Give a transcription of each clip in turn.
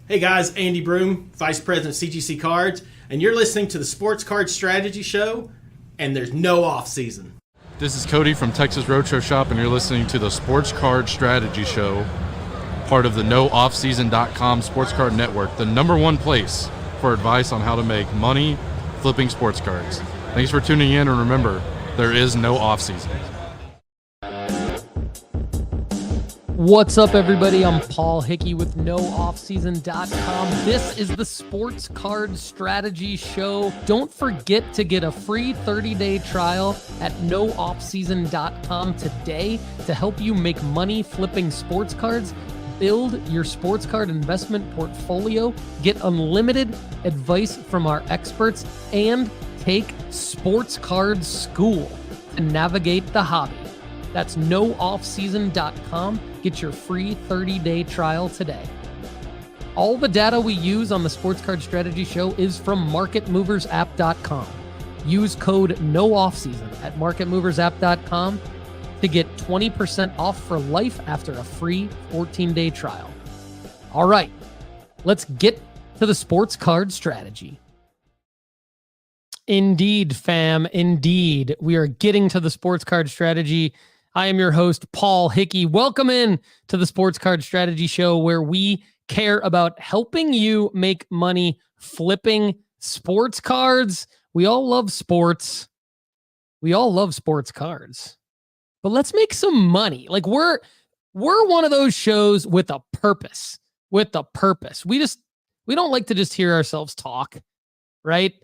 Hey guys, Andy Broom, Vice President CGC Cards, and you're listening to the Sports Card Strategy Show, and there's no off season. This is Cody from Texas Roadshow Shop, and you're listening to the Sports Card Strategy Show, part of the NoOffSeason.com Sports Card Network, the number one place for advice on how to make money flipping sports cards. Thanks for tuning in, and remember, there is no off season. What's up, everybody? I'm Paul Hickey with NoOffSeason.com. This is the Sports Card Strategy Show. Don't forget to get a free 30-day trial at NoOffSeason.com today to help you make money flipping sports cards, build your sports card investment portfolio, get unlimited advice from our experts, and take sports card school to navigate the hobby. That's NoOffSeason.com. Get your free 30-day trial today. All the data we use on the Sports Card Strategy Show is from MarketMoversApp.com. Use code NOOFFSEASON at MarketMoversApp.com to get 20% off for life after a free 14-day trial. All right, let's get to the Sports Card Strategy. Indeed, fam, indeed. We are getting to the Sports Card Strategy. I am your host, Paul Hickey. Welcome in to the Sports Card Strategy Show, where we care about helping you make money flipping sports cards. We all love sports. We all love sports cards. But let's make some money. Like we're one of those shows with a purpose. With a purpose. We don't like to just hear ourselves talk, right?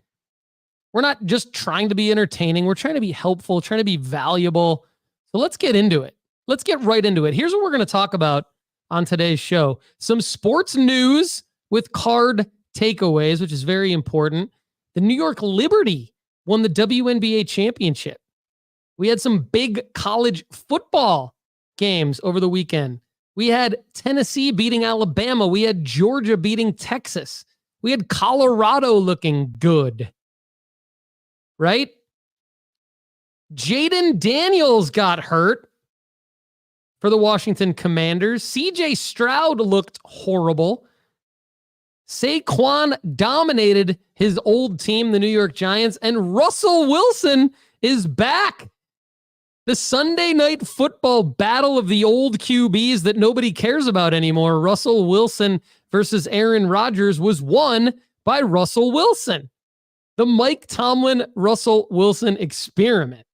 We're not just trying to be entertaining. We're trying to be helpful, trying to be valuable. So let's get into it. Let's get right into it. Here's what we're going to talk about on today's show. Some sports news with card takeaways, which is very important. The New York Liberty won the WNBA championship. We had some big college football games over the weekend. We had Tennessee beating Alabama. We had Georgia beating Texas. We had Colorado looking good. Right? Jayden Daniels got hurt for the Washington Commanders. CJ Stroud looked horrible. Saquon dominated his old team, the New York Giants, and Russell Wilson is back. The Sunday night football battle of the old QBs that nobody cares about anymore, Russell Wilson versus Aaron Rodgers, was won by Russell Wilson. The Mike Tomlin, Russell Wilson experiment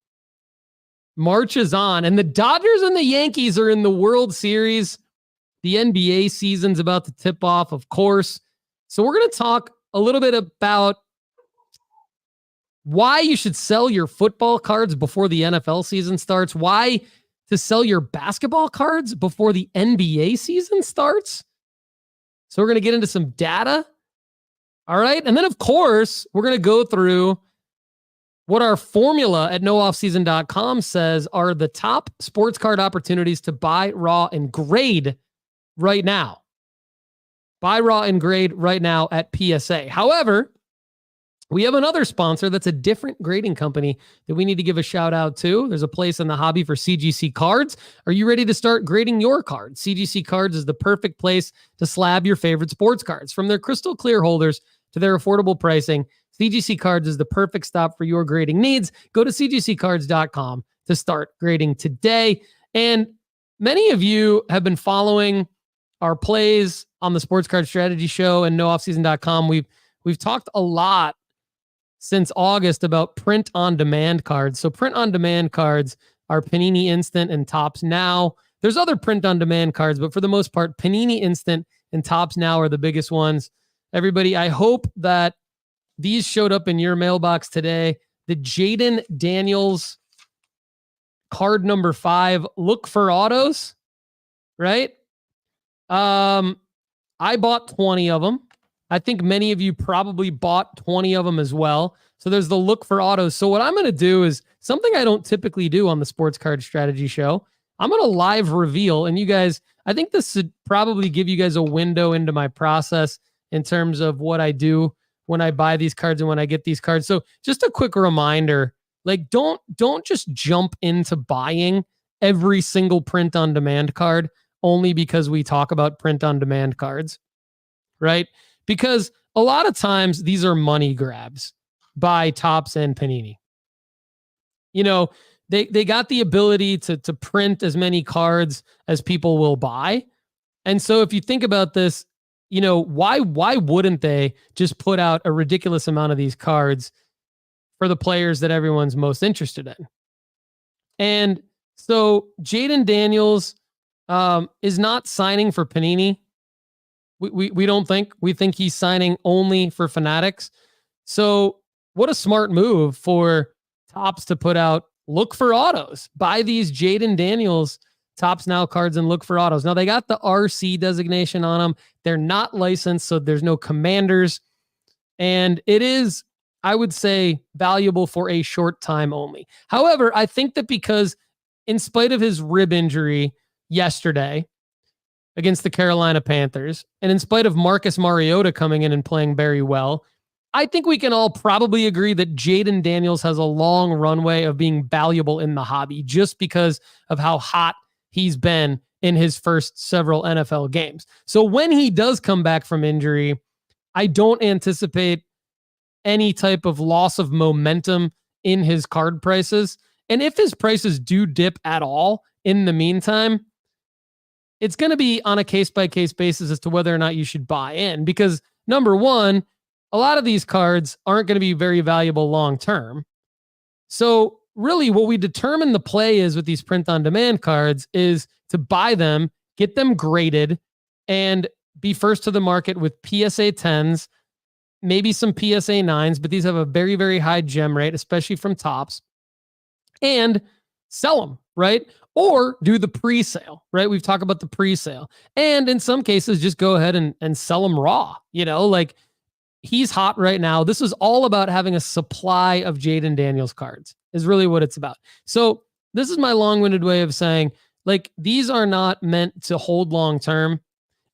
marches on, and the Dodgers and the Yankees are in the World Series. The NBA season's about to tip off, of course. So we're going to talk a little bit about why you should sell your football cards before the NFL season starts, why to sell your basketball cards before the NBA season starts. So we're going to get into some data. All right. And then, of course, we're going to go through what our formula at NoOffSeason.com says are the top sports card opportunities to buy, raw, and grade right now. Buy, raw, and grade right now at PSA. However, we have another sponsor that's a different grading company that we need to give a shout out to. There's a place in the hobby for CGC Cards. Are you ready to start grading your cards? CGC Cards is the perfect place to slab your favorite sports cards. From their crystal clear holders to their affordable pricing, CGC Cards is the perfect stop for your grading needs. Go to cgccards.com to start grading today. And many of you have been following our plays on the Sports Card Strategy Show and NoOffSeason.com. We've talked a lot since August about print-on-demand cards. So print-on-demand cards are Panini Instant and Topps Now. There's other print-on-demand cards, but for the most part, Panini Instant and Topps Now are the biggest ones. Everybody, I hope that these showed up in your mailbox today. The Jayden Daniels card number 5. Look for autos, right? I bought 20 of them. I think many of you probably bought 20 of them as well. So there's the look for autos. So what I'm going to do is something I don't typically do on the Sports Card Strategy Show. I'm going to live reveal, and you guys, I think this should probably give you guys a window into my process in terms of what I do when I buy these cards and when I get these cards. So just a quick reminder, like don't just jump into buying every single print on demand card only because we talk about print on demand cards. right? Because a lot of times these are money grabs by Topps and Panini. You know, they got the ability to print as many cards as people will buy. And so if you think about this, you know, why wouldn't they just put out a ridiculous amount of these cards for the players that everyone's most interested in? And so Jayden Daniels is not signing for Panini. We don't think. We think he's signing only for Fanatics. So what a smart move for Topps to put out, look for autos. Buy these Jayden Daniels Topps Now cards and look for autos. Now they got the RC designation on them. They're not licensed, so there's no commanders. And it is, I would say, valuable for a short time only. However, I think that because in spite of his rib injury yesterday against the Carolina Panthers, and in spite of Marcus Mariota coming in and playing very well, I think we can all probably agree that Jayden Daniels has a long runway of being valuable in the hobby just because of how hot he's been in his first several NFL games. So when he does come back from injury, I don't anticipate any type of loss of momentum in his card prices. And if his prices do dip at all in the meantime, it's going to be on a case-by-case basis as to whether or not you should buy in. Because number one, a lot of these cards aren't going to be very valuable long-term. So really what we determine the play is with these print-on-demand cards is to buy them, get them graded, and be first to the market with PSA 10s, maybe some PSA 9s, but these have a very, very high gem rate, especially from Topps, and sell them, right? Or do the pre-sale, right? We've talked about the pre-sale. And in some cases, just go ahead and sell them raw. You know, like he's hot right now. This is all about having a supply of Jayden Daniels cards is really what it's about. So this is my long-winded way of saying, like, these are not meant to hold long-term.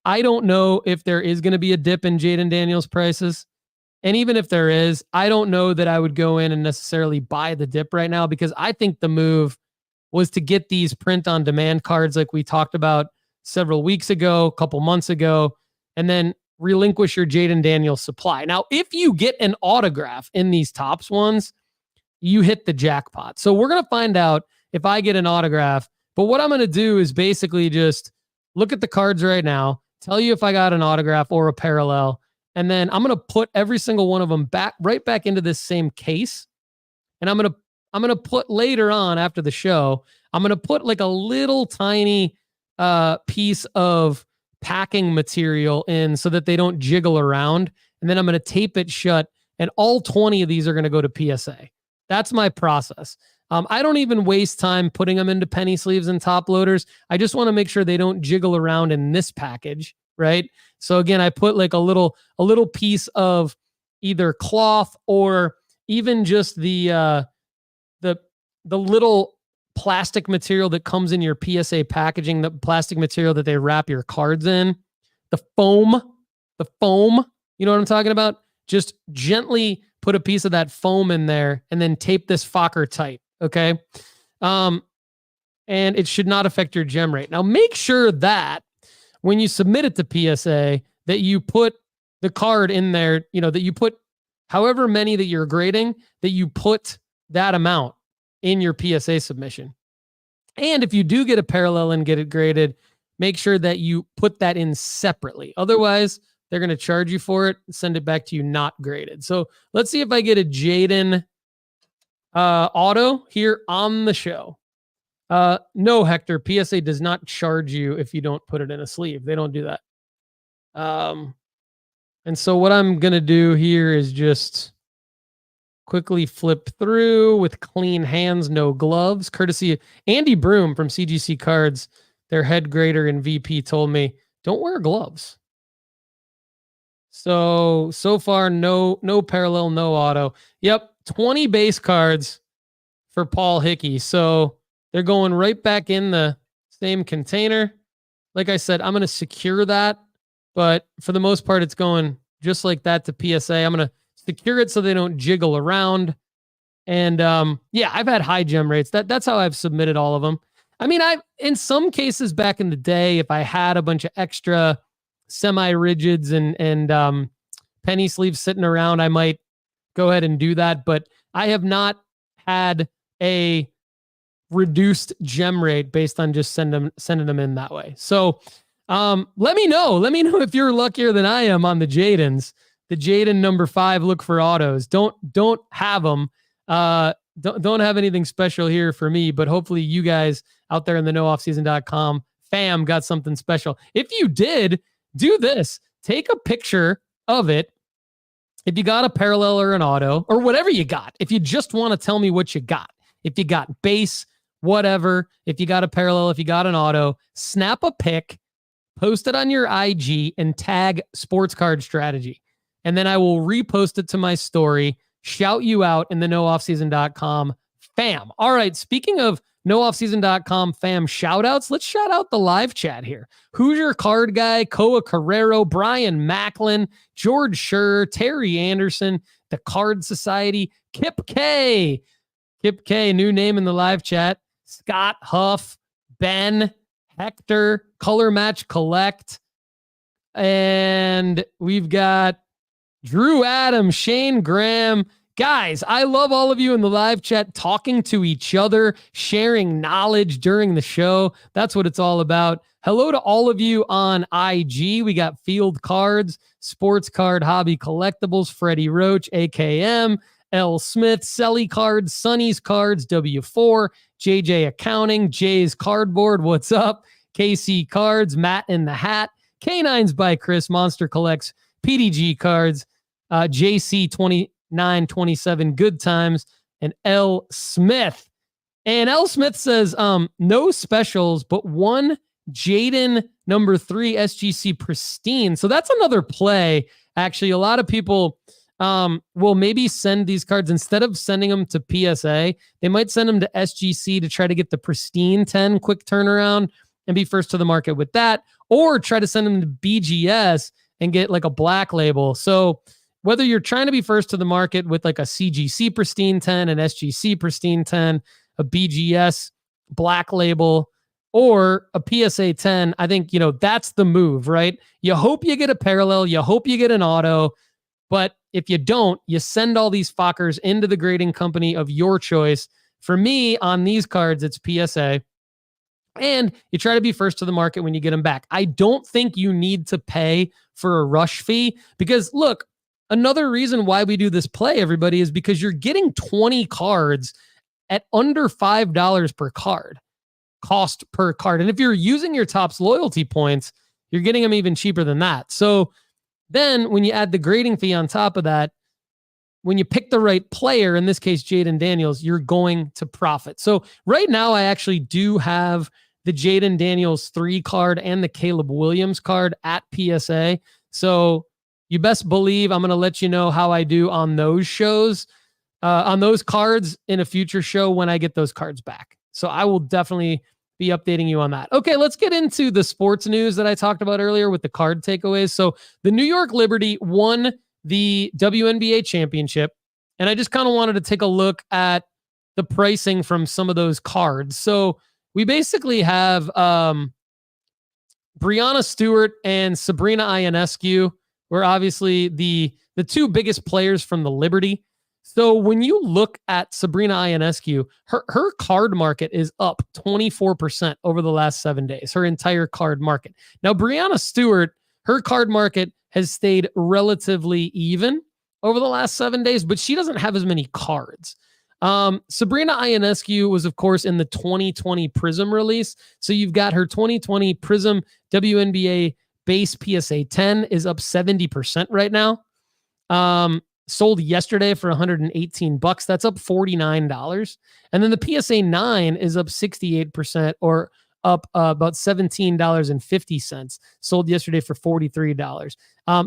I don't know if there is going to be a dip in Jayden Daniels prices. And even if there is, I don't know that I would go in and necessarily buy the dip right now, because I think the move was to get these print-on-demand cards like we talked about several weeks ago, a couple months ago, and then relinquish your Jayden Daniels supply. Now, if you get an autograph in these Topps ones, you hit the jackpot. So we're going to find out if I get an autograph. But what I'm going to do is basically just look at the cards right now, tell you if I got an autograph or a parallel, and then I'm going to put every single one of them right back into this same case. And I'm going to put later on after the show, I'm going to put like a little tiny piece of packing material in so that they don't jiggle around. And then I'm going to tape it shut. And all 20 of these are going to go to PSA. That's my process. I don't even waste time putting them into penny sleeves and top loaders. I just want to make sure they don't jiggle around in this package, right? So again, I put like a little piece of either cloth or even just the little plastic material that comes in your PSA packaging, the plastic material that they wrap your cards in, the foam, you know what I'm talking about? Just gently put a piece of that foam in there and then tape this fucker tight. Okay. And it should not affect your gem rate. Now make sure that when you submit it to PSA that you put the card in there, you know, that you put however many that you're grading, that you put that amount in your PSA submission. And if you do get a parallel and get it graded, make sure that you put that in separately. Otherwise, they're going to charge you for it and send it back to you not graded. So let's see if I get a Jayden auto here on the show. No, Hector, PSA does not charge you if you don't put it in a sleeve. They don't do that. And so what I'm going to do here is just quickly flip through with clean hands, no gloves, courtesy of Andy Broom from CGC Cards. Their head grader and VP told me, don't wear gloves. So far, no parallel, no auto. Yep, 20 base cards for Paul Hickey. So they're going right back in the same container. Like I said, I'm going to secure that. But for the most part, it's going just like that to PSA. I'm going to secure it so they don't jiggle around. And yeah, I've had high gem rates. That's how I've submitted all of them. I mean, in some cases back in the day, if I had a bunch of extra semi-rigids and penny sleeves sitting around, I might go ahead and do that. But I have not had a reduced gem rate based on just sending them in that way. So let me know if you're luckier than I am on the Jaydens. The Jayden number 5, look for autos. Don't have them. Don't have anything special here for me, but hopefully you guys out there in the nooffseason.com fam got something special. If you did, do this. Take a picture of it. If you got a parallel or an auto or whatever you got, if you just want to tell me what you got, if you got base, whatever, if you got a parallel, if you got an auto, snap a pic, post it on your IG and tag Sports Card Strategy. And then I will repost it to my story, shout you out in the nooffseason.com fam. All right, speaking of nooffseason.com fam shout outs, let's shout out the live chat here. Hoosier Card Guy, Koa Carrero, Brian Macklin, George Schur, Terry Anderson, the Card Society, Kip K, new name in the live chat, Scott Huff, Ben, Hector, Color Match Collect, and we've got Drew Adams, Shane Graham. Guys, I love all of you in the live chat talking to each other, sharing knowledge during the show. That's what it's all about. Hello to all of you on IG. We got Field Cards, Sports Card Hobby Collectibles, Freddie Roach, AKM, L. Smith, Selly Cards, Sonny's Cards, W4, JJ Accounting, Jay's Cardboard, what's up? KC Cards, Matt in the Hat, K9s by Chris, Monster Collects, PDG Cards, JC2927 Good Times, and L. Smith. And L. Smith says, no specials, but one Jayden number 3 SGC Pristine. So that's another play. Actually, a lot of people will maybe send these cards, instead of sending them to PSA, they might send them to SGC to try to get the Pristine 10 quick turnaround and be first to the market with that, or try to send them to BGS and get like a black label. So whether you're trying to be first to the market with like a CGC Pristine 10, an SGC Pristine 10, a BGS black label, or a PSA 10, I think, that's the move, right? You hope you get a parallel, you hope you get an auto, but if you don't, you send all these fuckers into the grading company of your choice. For me, on these cards, it's PSA. And you try to be first to the market when you get them back. I don't think you need to pay for a rush fee, because look, another reason why we do this play, everybody, is because you're getting 20 cards at under $5 per card, cost per card. And if you're using your Topps loyalty points, you're getting them even cheaper than that. So then when you add the grading fee on top of that, when you pick the right player, in this case, Jayden Daniels, you're going to profit. So right now, I actually do have the Jayden Daniels 3 card and the Caleb Williams card at PSA. So you best believe I'm going to let you know how I do on those shows, on those cards in a future show when I get those cards back. So I will definitely be updating you on that. Okay, let's get into the sports news that I talked about earlier with the card takeaways. So the New York Liberty won the WNBA championship, and I just kind of wanted to take a look at the pricing from some of those cards. So we basically have Breanna Stewart and Sabrina Ionescu were obviously the two biggest players from the Liberty. So when you look at Sabrina Ionescu, her card market is up 24% over the last 7 days, her entire card market. Now, Breanna Stewart, her card market has stayed relatively even over the last 7 days, but she doesn't have as many cards. Sabrina Ionescu was, of course, in the 2020 Prism release. So you've got her 2020 Prism WNBA base PSA 10 is up 70% right now. Sold yesterday for $118. That's up $49. And then the PSA 9 is up 68%, or up about $17.50. Sold yesterday for $43.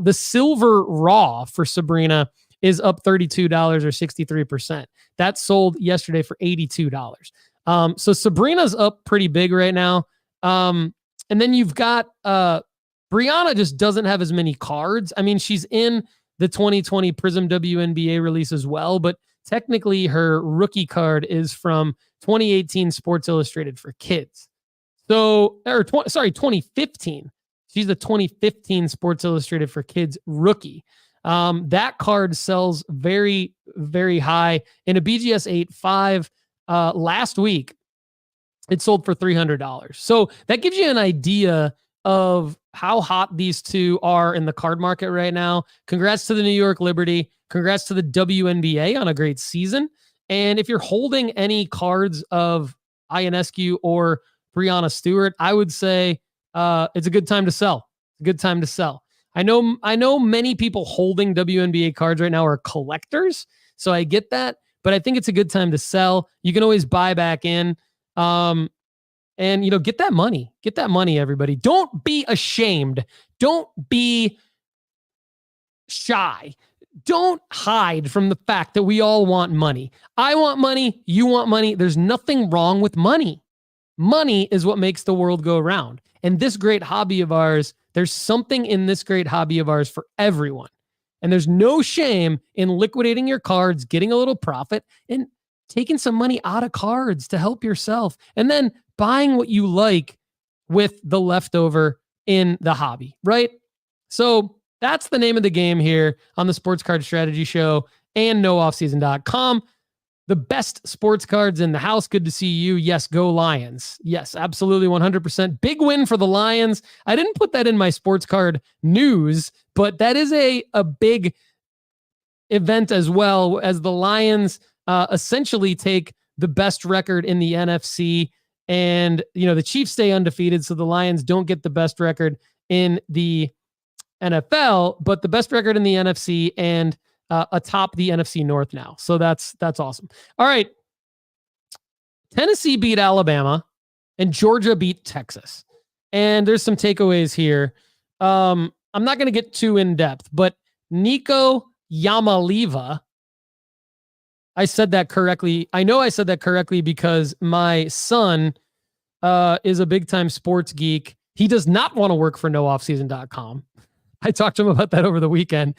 The silver raw for Sabrina is up $32 or 63%. That sold yesterday for $82. So Sabrina's up pretty big right now. And then you've got Breanna just doesn't have as many cards. I mean, she's in the 2020 Prism WNBA release as well, but technically her rookie card is from 2018 Sports Illustrated for Kids. So, 2015 She's the 2015 Sports Illustrated for Kids rookie. That card sells very, very high. In a BGS 8.5 last week, it sold for $300. So that gives you an idea of how hot these two are in the card market right now. Congrats to the New York Liberty. Congrats to the WNBA on a great season. And if you're holding any cards of Ionescu or Breanna Stewart, I would say it's a good time to sell. It's a good time to sell. I know many people holding WNBA cards right now are collectors, so I get that, but I think it's a good time to sell. You can always buy back in. And get that money. Get that money, everybody. Don't be ashamed. Don't be shy. Don't hide from the fact that we all want money. I want money. You want money. There's nothing wrong with money. Money is what makes the world go around. And this great hobby of ours, there's something in this great hobby of ours for everyone. And there's no shame in liquidating your cards, getting a little profit, and taking some money out of cards to help yourself, and then buying what you like with the leftover in the hobby, right? So that's the name of the game here on the Sports Card Strategy Show and nooffseason.com. The best sports cards in the house. Good to see you. Yes, go Lions. Yes, absolutely 100%. Big win for the Lions. I didn't put that in my sports card news, but that is a big event as well, as the Lions essentially take the best record in the NFC, and the Chiefs stay undefeated, so the Lions don't get the best record in the NFL, but the best record in the NFC and atop the NFC North now. So that's awesome. All right. Tennessee beat Alabama and Georgia beat Texas. And there's some takeaways here. I'm not going to get too in depth, but Nico Yamaliva, I said that correctly. I know I said that correctly because my son is a big time sports geek. He does not want to work for nooffseason.com. I talked to him about that over the weekend.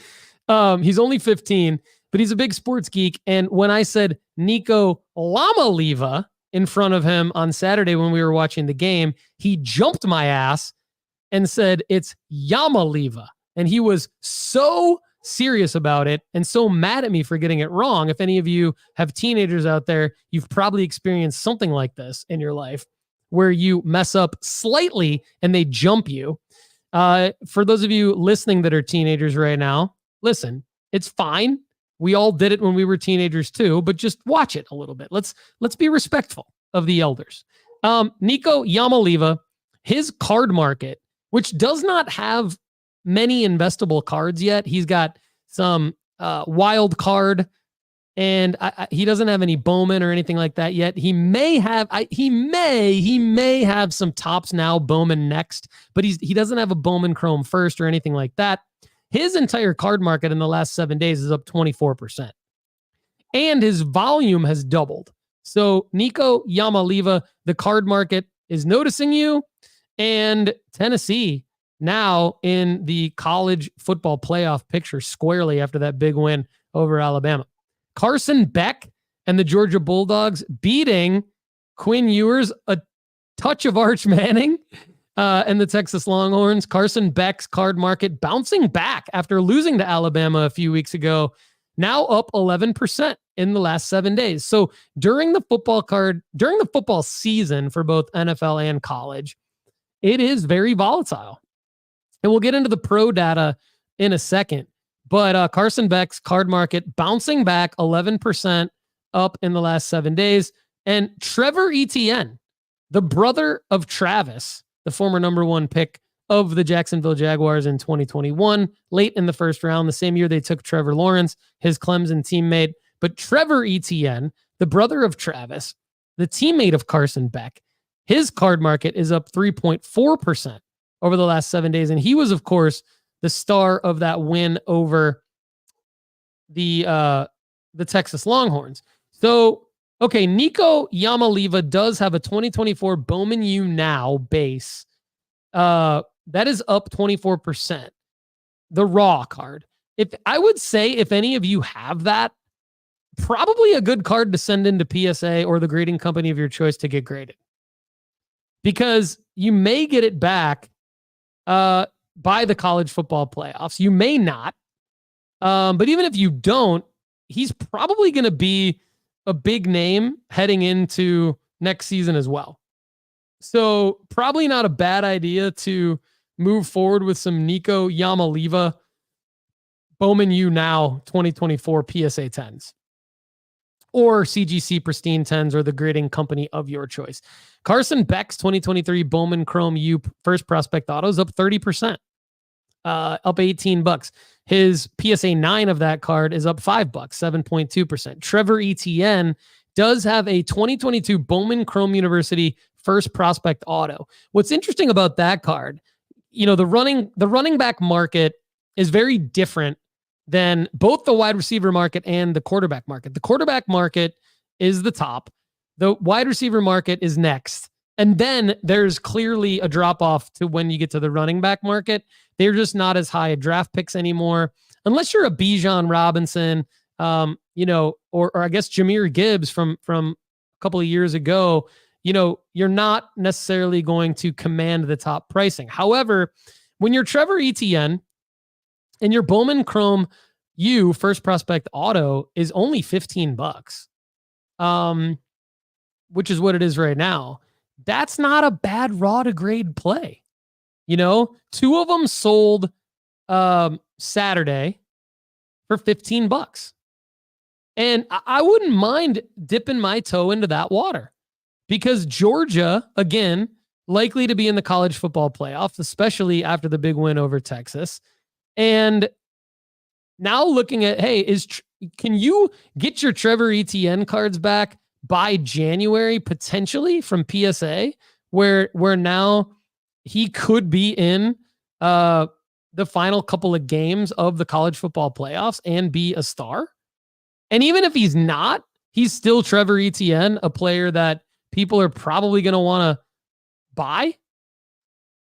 He's only 15, but he's a big sports geek. And when I said Nico Lamaliva in front of him on Saturday when we were watching the game, he jumped my ass and said it's Yamaliva. And he was so serious about it and so mad at me for getting it wrong. If any of you have teenagers out there, you've probably experienced something like this in your life where you mess up slightly and they jump you. For those of you listening that are teenagers right now, listen, it's fine. We all did it when we were teenagers too, but just watch it a little bit. Let's be respectful of the elders. Nico Yamaliva, his card market, which does not have many investable cards yet. He's got some wild card, and he doesn't have any Bowman or anything like that yet. He may have some Topps Now Bowman next, but he doesn't have a Bowman Chrome first or anything like that. His entire card market in the last 7 days is up 24%. And his volume has doubled. So Nico Yamaliva, the card market is noticing you, and Tennessee now in the college football playoff picture squarely after that big win over Alabama. Carson Beck and the Georgia Bulldogs beating Quinn Ewers, a touch of Arch Manning, and the Texas Longhorns. Carson Beck's card market bouncing back after losing to Alabama a few weeks ago, now up 11% in the last 7 days. So during the football season for both NFL and college, it is very volatile. And we'll get into the pro data in a second. But Carson Beck's card market bouncing back 11% up in the last 7 days. And Trevor Etienne, the brother of Travis, the former number one pick of the Jacksonville Jaguars in 2021, late in the first round, the same year they took Trevor Lawrence, his Clemson teammate. But Trevor Etienne, the brother of Travis, the teammate of Carson Beck, his card market is up 3.4% over the last 7 days. And he was, of course, the star of that win over the Texas Longhorns. So, okay, Nico Yamaliva does have a 2024 Bowman U Now base. That is up 24%. The raw card. If any of you have that, probably a good card to send into PSA or the grading company of your choice to get graded. Because you may get it back by the college football playoffs. You may not. But even if you don't, he's probably going to be a big name heading into next season as well. So probably not a bad idea to move forward with some Nico Yamaliva Bowman U Now 2024 PSA 10s or CGC Pristine 10s or the grading company of your choice. Carson Beck's 2023 Bowman Chrome U First Prospect Autos up 30%, up $18. His PSA 9 of that card is up $5, 7.2%. Trevor Etienne does have a 2022 Bowman Chrome University First Prospect Auto. What's interesting about that card, the running back market is very different than both the wide receiver market and the quarterback market. The quarterback market is the top. The wide receiver market is next. And then there's clearly a drop off to when you get to the running back market. They're just not as high draft picks anymore. Unless you're a Bijan Robinson, or I guess Jahmyr Gibbs from a couple of years ago, you're not necessarily going to command the top pricing. However, when you're Trevor Etienne and your Bowman Chrome U First Prospect Auto is only $15, which is what it is right now. That's not a bad raw to grade play. Two of them sold Saturday for $15. And I wouldn't mind dipping my toe into that water because Georgia, again, likely to be in the college football playoff, especially after the big win over Texas. And now looking at, hey, can you get your Trevor Etienne cards back by January, potentially from PSA, where now he could be in the final couple of games of the college football playoffs and be a star? And even if he's not, he's still Trevor Etienne, a player that people are probably going to want to buy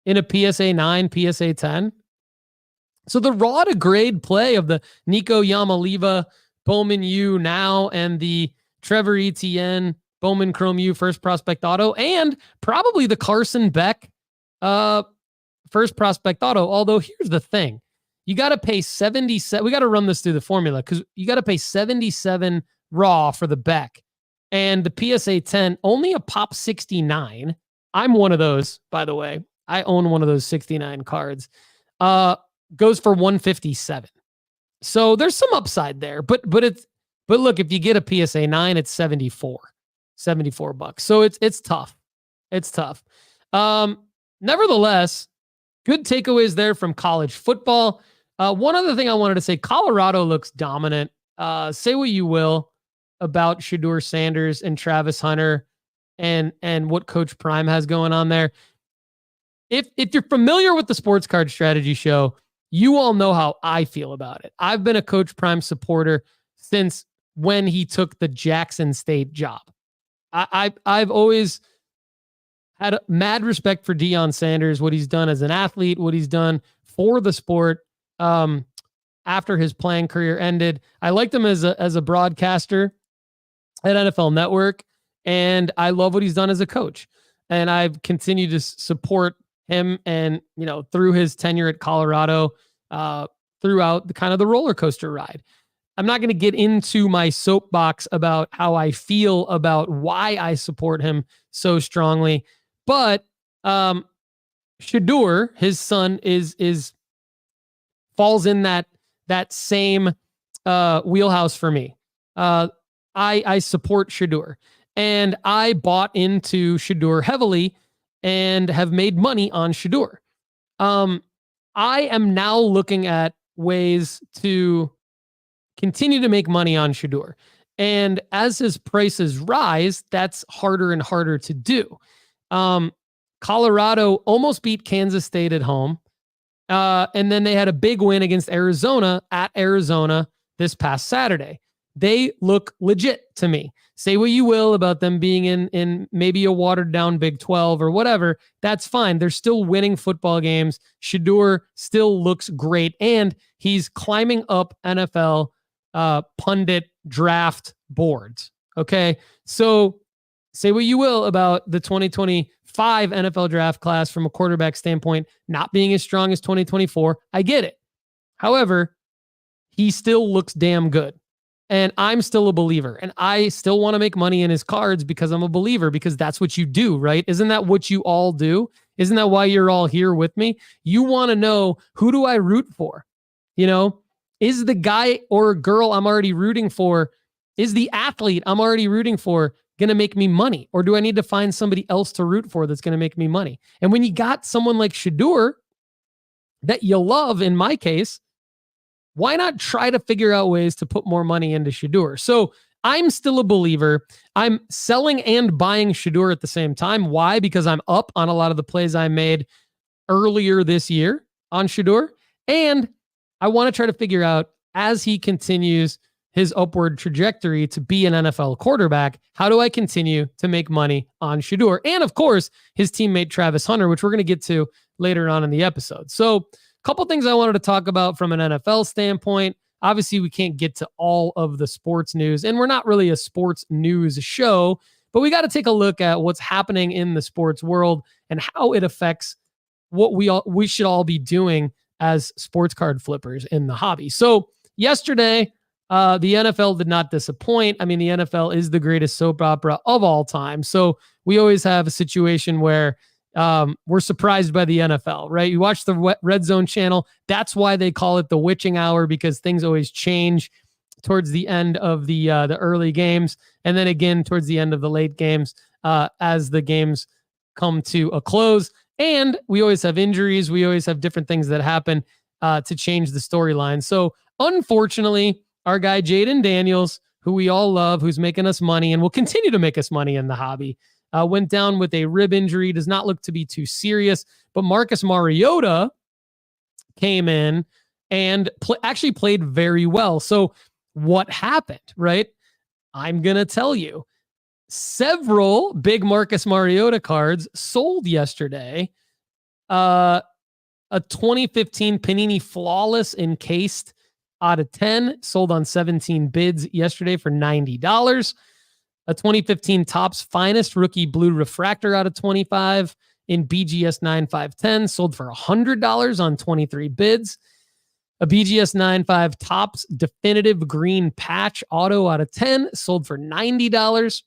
in a PSA 9, PSA 10. So the raw to grade play of the Nico Yamaliva Bowman U Now and the Trevor Etienne Bowman Chrome U First Prospect Auto and probably the Carson Beck First Prospect Auto. Although here's the thing, you got to pay 77. We got to run this through the formula because you got to pay 77 raw for the Beck and the PSA 10 only a pop 69. I'm one of those, by the way. I own one of those 69 cards. Goes for 157. So there's some upside there, but look, if you get a PSA 9, it's $74. So it's tough. It's tough. Nevertheless, good takeaways there from college football. One other thing I wanted to say, Colorado looks dominant. Say what you will about Shedeur Sanders and Travis Hunter and what Coach Prime has going on there. If you're familiar with the Sports Card Strategy Show, you all know how I feel about it. I've been a Coach Prime supporter since when he took the Jackson State job. I've always had mad respect for Deion Sanders, what he's done as an athlete, what he's done for the sport after his playing career ended. I liked him as a broadcaster at NFL Network, and I love what he's done as a coach. And I've continued to support him and, through his tenure at Colorado, throughout the kind of the roller coaster ride. I'm not going to get into my soapbox about how I feel about why I support him so strongly, but Shedeur, his son, is falls in that same wheelhouse for me. I support Shedeur, and I bought into Shedeur heavily and have made money on Shedeur. I am now looking at ways to continue to make money on Shedeur. And as his prices rise, that's harder and harder to do. Colorado almost beat Kansas State at home. And then they had a big win against Arizona at Arizona this past Saturday. They look legit to me. Say what you will about them being in maybe a watered down Big 12 or whatever. That's fine. They're still winning football games. Shedeur still looks great. And he's climbing up NFL pundit draft boards. Okay. So say what you will about the 2025 NFL draft class from a quarterback standpoint, not being as strong as 2024. I get it. However, he still looks damn good. And I'm still a believer. And I still want to make money in his cards because I'm a believer, because that's what you do, right? Isn't that what you all do? Isn't that why you're all here with me? You want to know, who do I root for? You know, is the guy or girl I'm already rooting for, is the athlete I'm already rooting for going to make me money? Or do I need to find somebody else to root for that's going to make me money? And when you got someone like Shedeur that you love, in my case, why not try to figure out ways to put more money into Shedeur? So I'm still a believer. I'm selling and buying Shedeur at the same time. Why? Because I'm up on a lot of the plays I made earlier this year on Shedeur. And I want to try to figure out, as he continues his upward trajectory to be an NFL quarterback, how do I continue to make money on Shedeur? And of course, his teammate Travis Hunter, which we're going to get to later on in the episode. So couple things I wanted to talk about from an NFL standpoint. Obviously, we can't get to all of the sports news, and we're not really a sports news show, but we got to take a look at what's happening in the sports world and how it affects what we should all be doing as sports card flippers in the hobby. So yesterday, the NFL did not disappoint. I mean, the NFL is the greatest soap opera of all time. So we always have a situation where we're surprised by the NFL, right? You watch the Red Zone channel. That's why they call it the witching hour, because things always change towards the end of the early games, and then again towards the end of the late games as the games come to a close. And we always have injuries. We always have different things that happen to change the storyline. So unfortunately, our guy Jayden Daniels, who we all love, who's making us money and will continue to make us money in the hobby, went down with a rib injury. Does not look to be too serious, but Marcus Mariota came in and actually played very well. So what happened, right? I'm going to tell you. Several big Marcus Mariota cards sold yesterday. A 2015 Panini Flawless encased out of 10 sold on 17 bids yesterday for $90. A 2015 Topps Finest Rookie Blue Refractor out of 25 in BGS 9510 sold for $100 on 23 bids. A BGS 95 Topps Definitive Green Patch Auto out of 10 sold for $90.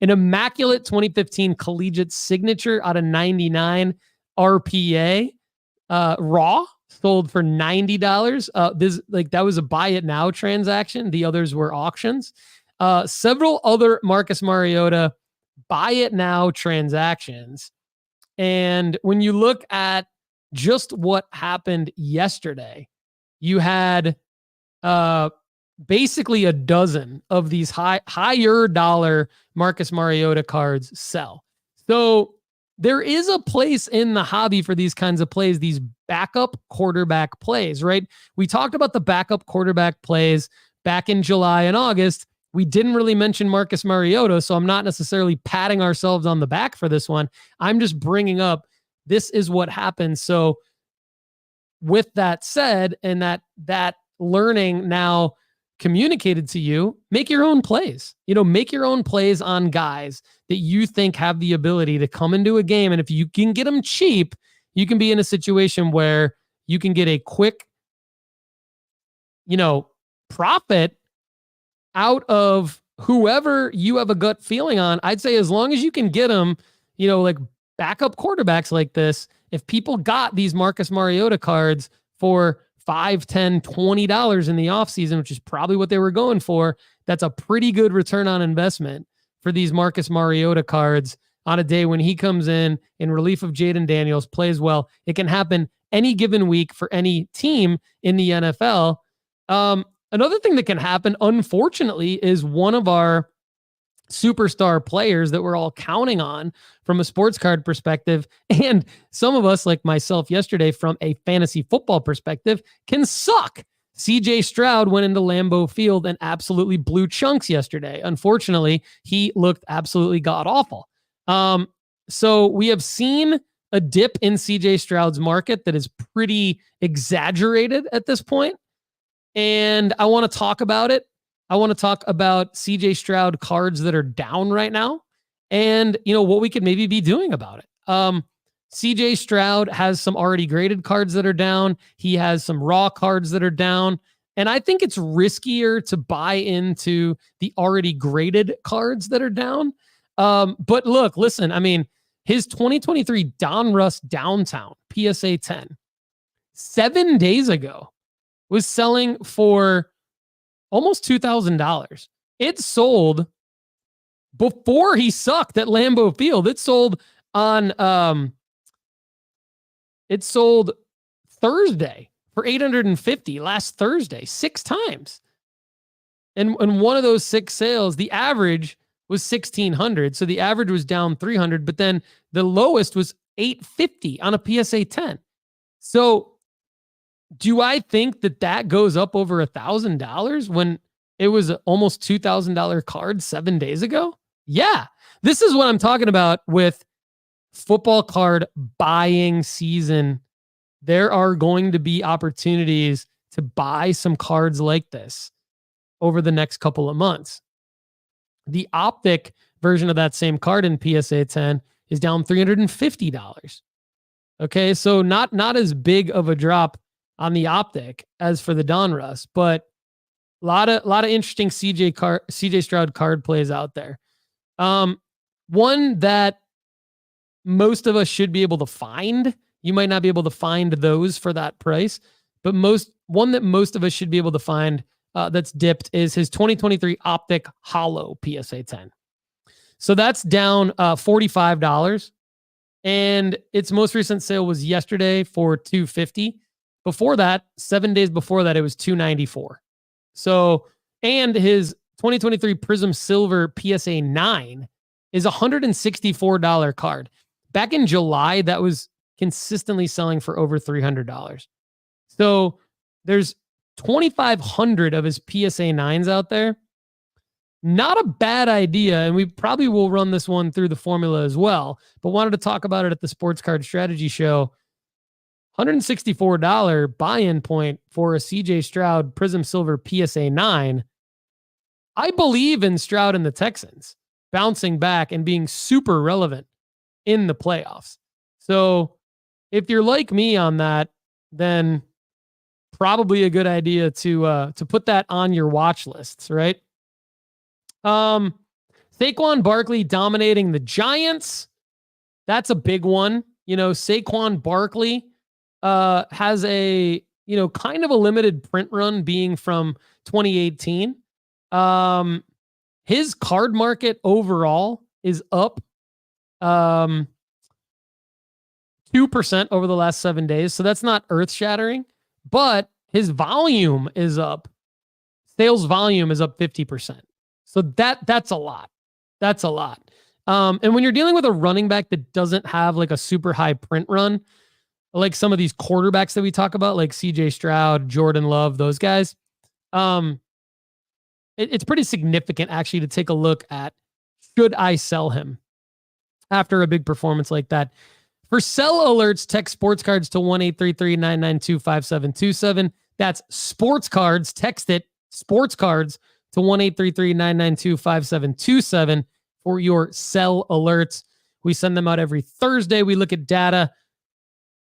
An Immaculate 2015 Collegiate Signature out of 99 RPA Raw sold for $90. That was a buy it now transaction. The others were auctions. Several other Marcus Mariota buy it now transactions. And when you look at just what happened yesterday, you had basically a dozen of these higher dollar Marcus Mariota cards sell. So there is a place in the hobby for these kinds of plays, these backup quarterback plays, right? We talked about the backup quarterback plays back in July and August. We didn't really mention Marcus Mariota, so I'm not necessarily patting ourselves on the back for this one. I'm just bringing up, this is what happens. So with that said, and that learning now communicated to you, make your own plays. Make your own plays on guys that you think have the ability to come into a game. And if you can get them cheap, you can be in a situation where you can get a quick, profit out of whoever you have a gut feeling on. I'd say as long as you can get them, like backup quarterbacks like this, if people got these Marcus Mariota cards for $5, $10, $20 in the offseason, which is probably what they were going for, that's a pretty good return on investment for these Marcus Mariota cards on a day when he comes in relief of Jayden Daniels, plays well. It can happen any given week for any team in the NFL. Another thing that can happen, unfortunately, is one of our superstar players that we're all counting on from a sports card perspective, and some of us, like myself yesterday, from a fantasy football perspective, can suck. CJ Stroud went into Lambeau Field and absolutely blew chunks yesterday. Unfortunately, he looked absolutely god-awful. So we have seen a dip in CJ Stroud's market that is pretty exaggerated at this point. And I want to talk about it. I want to talk about CJ Stroud cards that are down right now and, what we could maybe be doing about it. CJ Stroud has some already graded cards that are down. He has some raw cards that are down. And I think it's riskier to buy into the already graded cards that are down. But look, listen, I mean, his 2023 Donruss Downtown PSA 10, 7 days ago, was selling for almost $2,000. It sold before he sucked at Lambeau Field. It sold on Thursday for $850 last Thursday, 6 times. And one of those 6 sales, the average was $1,600. So the average was down $300, but then the lowest was $850 on a PSA 10. So do I think that goes up over $1,000 when it was almost $2,000 card 7 days ago? Yeah. This is what I'm talking about with football card buying season. There are going to be opportunities to buy some cards like this over the next couple of months. The Optic version of that same card in PSA 10 is down $350. Okay, so not as big of a drop on the Optic as for the Donruss, but a lot of interesting CJ Stroud card plays out there. One that most of us should be able to find. You might not be able to find those for that price, but one that most of us should be able to find that's dipped is his 2023 Optic Hollow PSA 10. So that's down $45. And its most recent sale was yesterday for $250. Before that, 7 days before that, it was $294. So, and his 2023 Prism Silver PSA 9 is $164 card. Back in July, that was consistently selling for over $300. So there's 2,500 of his PSA 9s out there. Not a bad idea, and we probably will run this one through the formula as well, but wanted to talk about it at the Sports Card Strategy Show. $164 buy-in point for a CJ Stroud Prism Silver PSA 9. I believe in Stroud and the Texans bouncing back and being super relevant in the playoffs. So if you're like me on that, then probably a good idea to put that on your watch lists, right? Saquon Barkley dominating the Giants. That's a big one. Saquon Barkley has a, kind of a limited print run being from 2018. His card market overall is up 2% over the last 7 days. So that's not earth shattering, but his volume is up. Sales volume is up 50%. So that's a lot. That's a lot. And when you're dealing with a running back that doesn't have like a super high print run, like some of these quarterbacks that we talk about, like CJ Stroud, Jordan Love, those guys, it's pretty significant actually to take a look at, should I sell him after a big performance like that? For sell alerts, text sports cards to 1-833-992-5727. That's sports cards. Text it, sports cards, to 1-833-992-5727 for your sell alerts. We send them out every Thursday. We look at data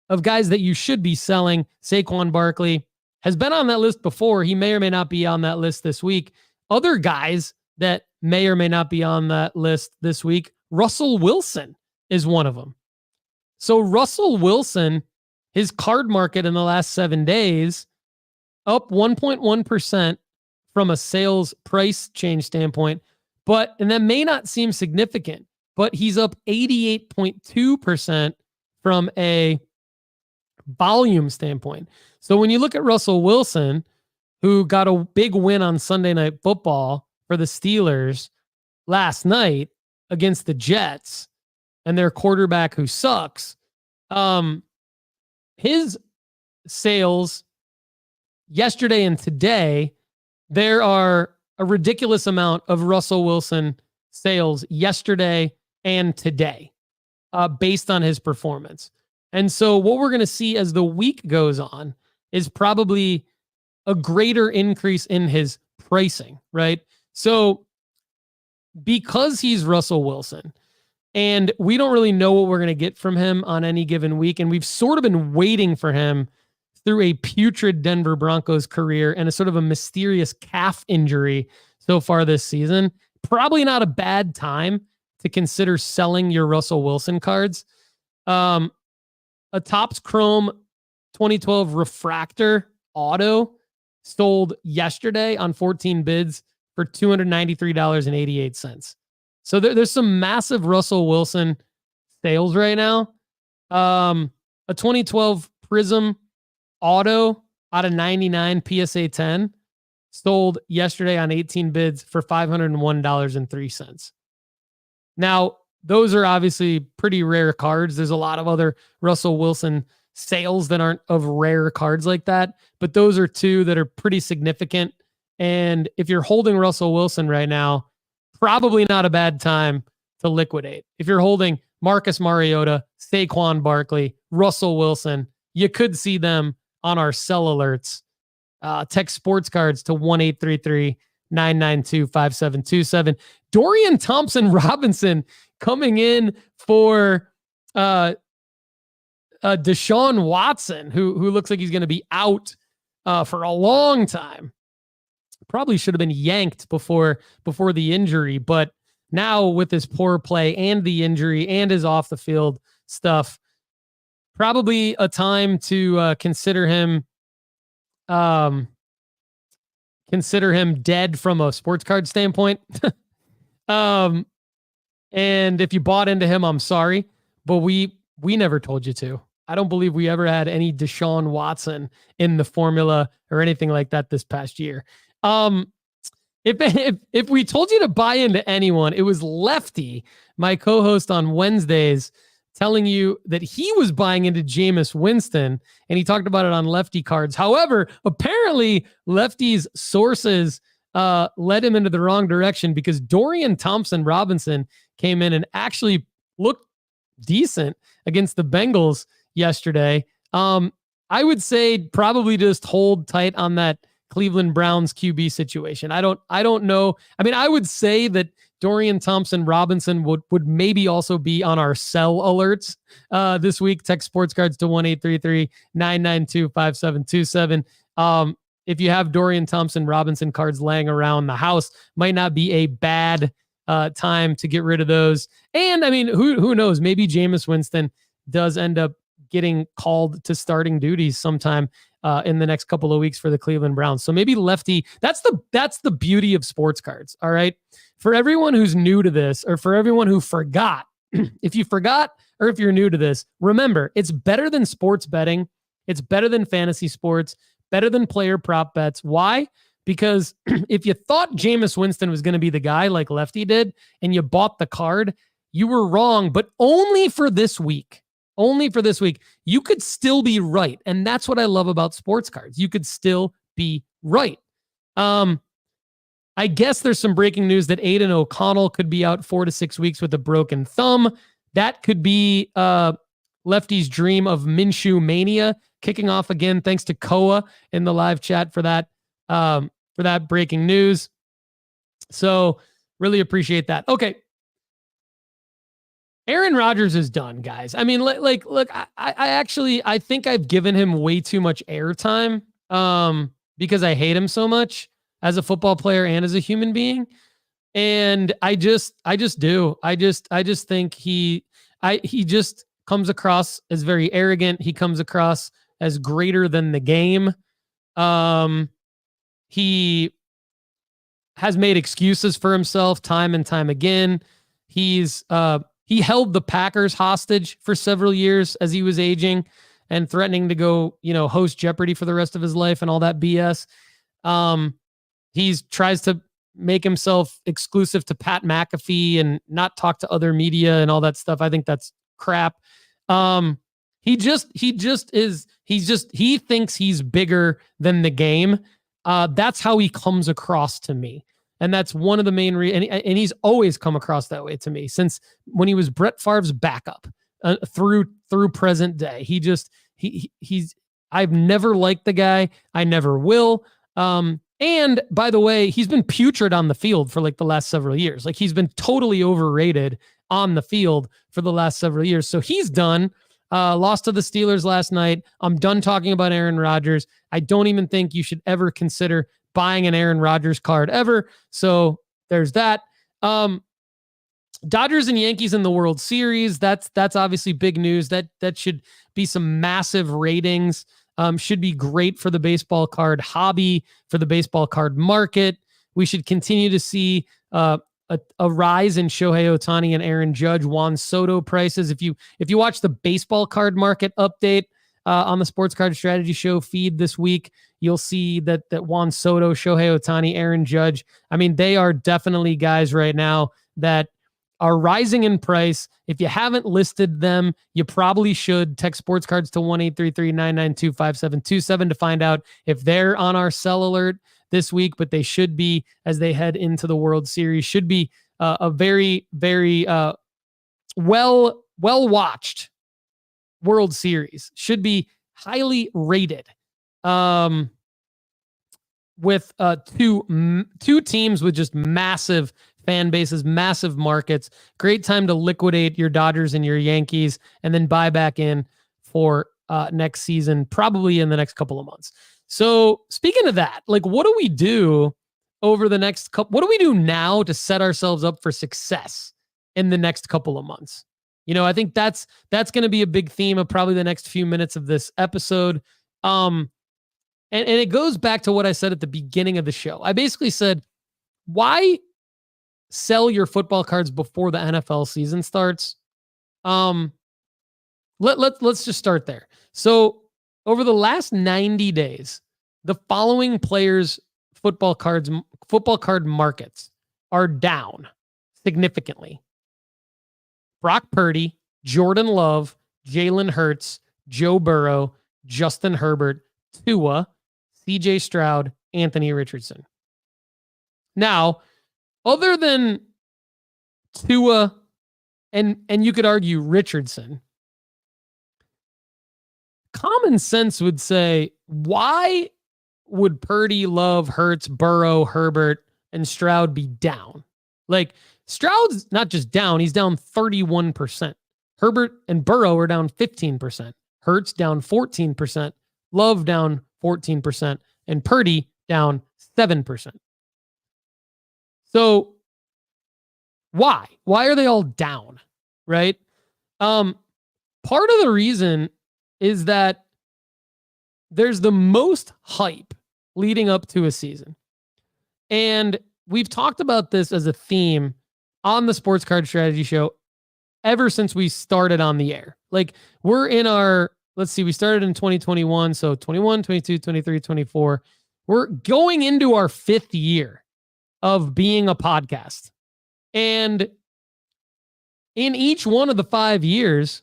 of guys that you should be selling. Saquon Barkley has been on that list before. He may or may not be on that list this week. Other guys that may or may not be on that list this week, Russell Wilson is one of them. So Russell Wilson, his card market in the last 7 days, up 1.1% from a sales price change standpoint, and that may not seem significant, but he's up 88.2% from a volume standpoint. So when you look at Russell Wilson, who got a big win on Sunday Night Football for the Steelers last night against the Jets and their quarterback who sucks, his sales yesterday and today, there are a ridiculous amount of Russell Wilson sales yesterday and today based on his performance. And so what we're going to see as the week goes on is probably a greater increase in his pricing, right? So because he's Russell Wilson, And we don't really know what we're going to get from him on any given week. And we've sort of been waiting for him through a putrid Denver Broncos career and a sort of a mysterious calf injury so far this season. Probably not a bad time to consider selling your Russell Wilson cards. A Topps Chrome 2012 Refractor Auto sold yesterday on 14 bids for $293.88. So there's some massive Russell Wilson sales right now. A 2012 Prism Auto out of 99 PSA 10 sold yesterday on 18 bids for $501.03. Now, those are obviously pretty rare cards. There's a lot of other Russell Wilson sales that aren't of rare cards like that, but those are two that are pretty significant. And if you're holding Russell Wilson right now, probably not a bad time to liquidate. If you're holding Marcus Mariota, Saquon Barkley, Russell Wilson, you could see them on our sell alerts. Text sports cards to 1-833-992-5727. Dorian Thompson-Robinson coming in for Deshaun Watson, who looks like he's going to be out for a long time. Probably should have been yanked before the injury, but now with his poor play and the injury and his off the field stuff, probably a time to consider him dead from a sports card standpoint. And if you bought into him, I'm sorry, but we never told you to. I don't believe we ever had any Deshaun Watson in the formula or anything like that this past year. If we told you to buy into anyone, it was Lefty, my co-host on Wednesdays, telling you that he was buying into Jameis Winston, and he talked about it on Lefty Cards. However, apparently Lefty's sources led him into the wrong direction, because Dorian Thompson-Robinson came in and actually looked decent against the Bengals yesterday. I would say probably just hold tight on that Cleveland Browns QB situation. I don't know. I mean, I would say that Dorian Thompson-Robinson would maybe also be on our sell alerts this week. Text sports cards to 1-833-992-5727. If you have Dorian Thompson-Robinson cards laying around the house, might not be a bad time to get rid of those. And I mean, who knows? Maybe Jameis Winston does end up getting called to starting duties sometime in the next couple of weeks for the Cleveland Browns. So maybe Lefty, that's the beauty of sports cards. All right. For everyone who's new to this, or for everyone who forgot, if you forgot, or if you're new to this, remember, it's better than sports betting. It's better than fantasy sports, better than player prop bets. Why? Because if you thought Jameis Winston was going to be the guy like Lefty did, and you bought the card, you were wrong, but only for this week. Only for this week. You could still be right. And that's what I love about sports cards. You could still be right. I guess there's some breaking news that Aiden O'Connell could be out 4 to 6 weeks with a broken thumb. That could be Lefty's dream of Minshew mania kicking off again. Thanks to Koa in the live chat for that breaking news. So really appreciate that. Okay. Aaron Rodgers is done, guys. I mean, look, I think I've given him way too much airtime because I hate him so much as a football player and as a human being. And I just do. I just think he just comes across as very arrogant. He comes across as greater than the game. He has made excuses for himself time and time again. He held the Packers hostage for several years as he was aging and threatening to go, host Jeopardy for the rest of his life and all that BS. He tries to make himself exclusive to Pat McAfee and not talk to other media and all that stuff. I think that's crap. He thinks he's bigger than the game. That's how he comes across to me. And that's one of the main reasons. And he's always come across that way to me since when he was Brett Favre's backup through present day. I've never liked the guy. I never will. And by the way, he's been putrid on the field for like the last several years. Like he's been totally overrated on the field for the last several years. So he's done. Lost to the Steelers last night. I'm done talking about Aaron Rodgers. I don't even think you should ever consider buying an Aaron Rodgers card ever. So there's that. Dodgers and Yankees in the World Series. That's obviously big news. That should be some massive ratings. Should be great for the baseball card hobby, for the baseball card market. We should continue to see a rise in Shohei Ohtani and Aaron Judge, Juan Soto prices. If you watch the baseball card market update on the Sports Card Strategy Show feed this week, you'll see that Juan Soto, Shohei Ohtani, Aaron Judge, I mean, they are definitely guys right now that are rising in price. If you haven't listed them, you probably should. Text Sports Cards to 1-833-992-5727 to find out if they're on our sell alert this week, but they should be as they head into the World Series. Should be a very, very well-watched World Series. Should be highly rated with two teams with just massive fan bases, massive markets. Great time to liquidate your Dodgers and your Yankees and then buy back in for next season, probably in the next couple of months. So speaking of that, like, what do we do over the next couple? What do we do now to set ourselves up for success in the next couple of months? You know, I think that's going to be a big theme of probably the next few minutes of this episode. And it goes back to what I said at the beginning of the show. I basically said, why sell your football cards before the NFL season starts? Let's just start there. So over the last 90 days, the following players' football card markets are down significantly: Brock Purdy, Jordan Love, Jalen Hurts, Joe Burrow, Justin Herbert, Tua, CJ Stroud, Anthony Richardson. Now, other than Tua and you could argue Richardson, common sense would say, why would Purdy, Love, Hurts, Burrow, Herbert, and Stroud be down? Like, Stroud's not just down, he's down 31%. Herbert and Burrow are down 15%. Hurts down 14%. Love down 14%. And Purdy down 7%. So why? Why are they all down? Right? Part of the reason is that there's the most hype leading up to a season. And we've talked about this as a theme on the Sports Card Strategy Show ever since we started on the air. Like, we're in our, let's see, we started in 2021. So 21, 22, 23, 24. We're going into our 5th year of being a podcast. And in each one of the 5 years,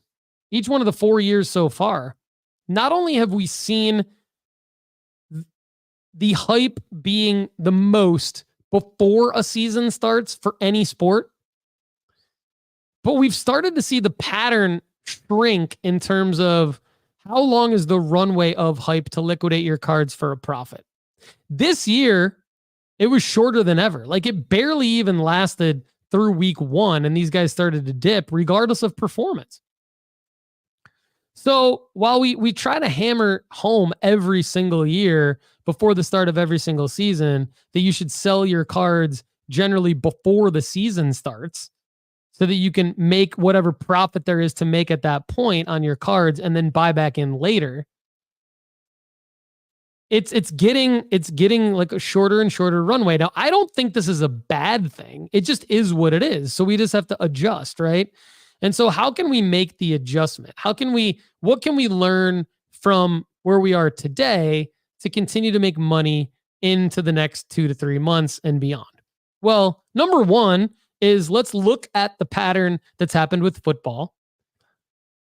each one of the 4 years so far, not only have we seen the hype being the most before a season starts for any sport, but we've started to see the pattern shrink in terms of how long is the runway of hype to liquidate your cards for a profit. This year, it was shorter than ever. Like, it barely even lasted through week 1, and these guys started to dip regardless of performance. So while we try to hammer home every single year before the start of every single season that you should sell your cards generally before the season starts so that you can make whatever profit there is to make at that point on your cards and then buy back in later, it's getting like a shorter and shorter runway. Now, I don't think this is a bad thing. It just is what it is. So we just have to adjust, right? And so how can we make the adjustment? What can we learn from where we are today to continue to make money into the next 2 to 3 months and beyond? Well, number one is let's look at the pattern that's happened with football.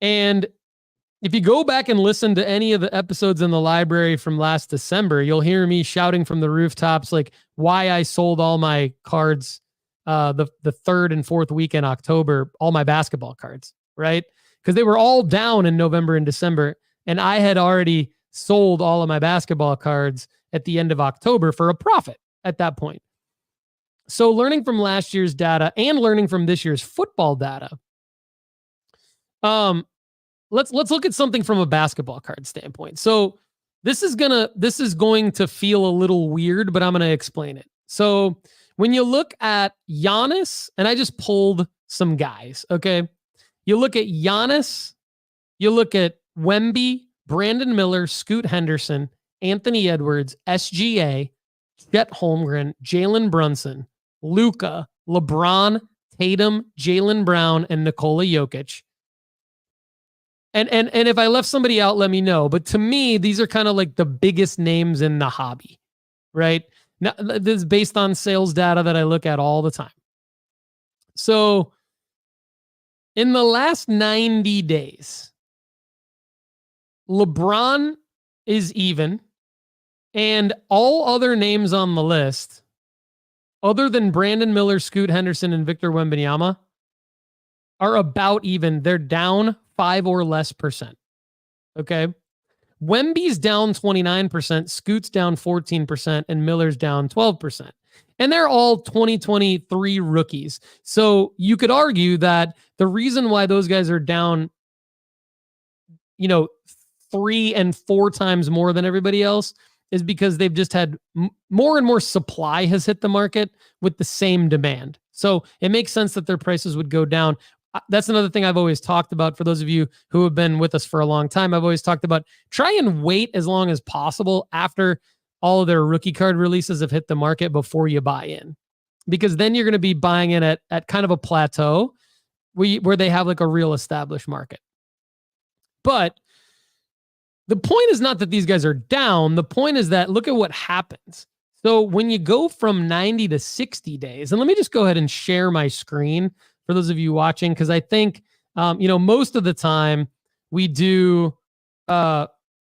And if you go back and listen to any of the episodes in the library from last December, you'll hear me shouting from the rooftops, like, why I sold all my cards the 3rd and 4th week in October, all my basketball cards, right? Because they were all down in November and December, and I had already sold all of my basketball cards at the end of October for a profit at that point. So learning from last year's data and learning from this year's football data, let's look at something from a basketball card standpoint. So this is going to feel a little weird, but I'm going to explain it. So when you look at Giannis, and I just pulled some guys, okay? You look at Giannis, you look at Wemby, Brandon Miller, Scoot Henderson, Anthony Edwards, SGA, Chet Holmgren, Jalen Brunson, Luka, LeBron, Tatum, Jaylen Brown, and Nikola Jokic. And if I left somebody out, let me know. But to me, these are kind of like the biggest names in the hobby, right? Now, this is based on sales data that I look at all the time. So in the last 90 days, LeBron is even, and all other names on the list, other than Brandon Miller, Scoot Henderson, and Victor Wembanyama, are about even. They're down 5 or less %. Okay. Wemby's down 29%, Scoot's down 14%, and Miller's down 12%. And they're all 2023 rookies. So you could argue that the reason why those guys are down, 3 and 4 times more than everybody else is because they've just had more and more supply has hit the market with the same demand. So it makes sense that their prices would go down. That's another thing I've always talked about. For those of you who have been with us for a long time, I've always talked about try and wait as long as possible after all of their rookie card releases have hit the market before you buy in, because then you're going to be buying in at kind of a plateau where they have like a real established market. But the point is not that these guys are down. The point is that look at what happens. So when you go from 90 to 60 days, and let me just go ahead and share my screen for those of you watching, because I think, most of the time we do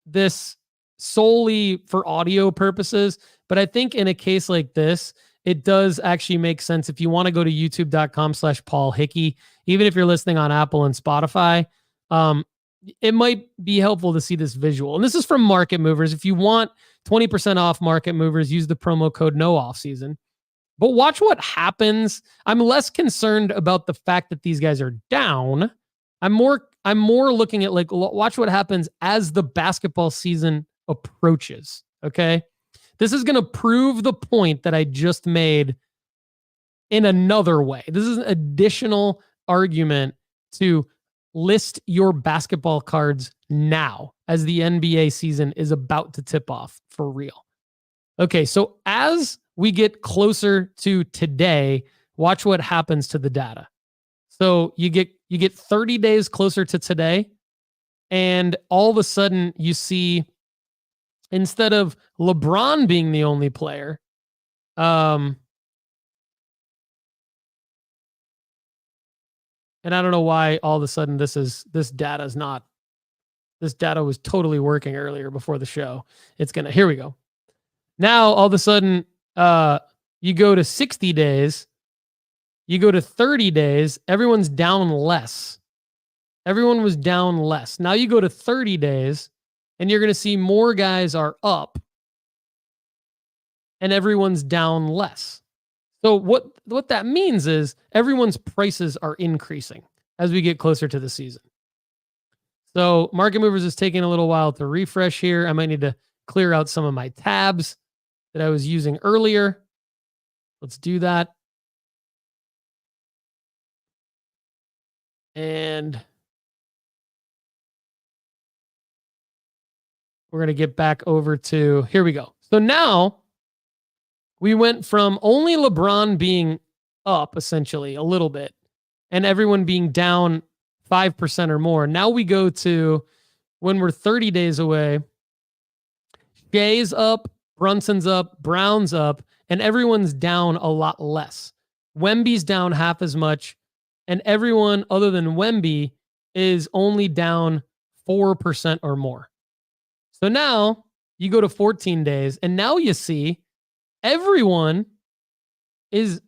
this solely for audio purposes. But I think in a case like this, it does actually make sense if you want to go to youtube.com/Paul Hickey, even if you're listening on Apple and Spotify. It might be helpful to see this visual. And this is from Market Movers. If you want 20% off Market Movers, use the promo code NOOFFSEASON. But watch what happens. I'm less concerned about the fact that these guys are down. I'm more looking at watch what happens as the basketball season approaches. Okay. This is going to prove the point that I just made in another way. This is an additional argument to list your basketball cards now as the NBA season is about to tip off for real. Okay, so as we get closer to today, watch what happens to the data. So you get 30 days closer to today, and all of a sudden you see, instead of LeBron being the only player, and I don't know why all of a sudden this data was totally working earlier before the show. Here we go. Now, all of a sudden, you go to 60 days, you go to 30 days, everyone's down less. Everyone was down less. Now you go to 30 days, and you're going to see more guys are up, and everyone's down less. So what that means is everyone's prices are increasing as we get closer to the season. So Market Movers is taking a little while to refresh here. I might need to clear out some of my tabs that I was using earlier. Let's do that. And we're going to get back over to, here we go. So now we went from only LeBron being up essentially a little bit and everyone being down 5% or more. Now we go to when we're 30 days away, Shay's up, Brunson's up, Brown's up, and everyone's down a lot less. Wemby's down half as much, and everyone other than Wemby is only down 4% or more. So now you go to 14 days, and now you see everyone is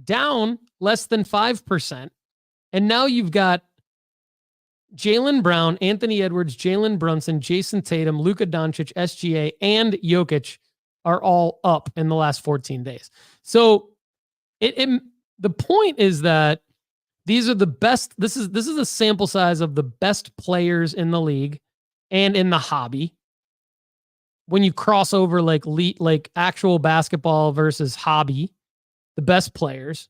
down less than 5%. And now you've got Jaylen Brown, Anthony Edwards, Jalen Brunson, Jason Tatum, Luka Doncic, SGA, and Jokic are all up in the last 14 days. So The point is that these are the best. This is a sample size of the best players in the league and in the hobby. When you cross over like actual basketball versus hobby, the best players,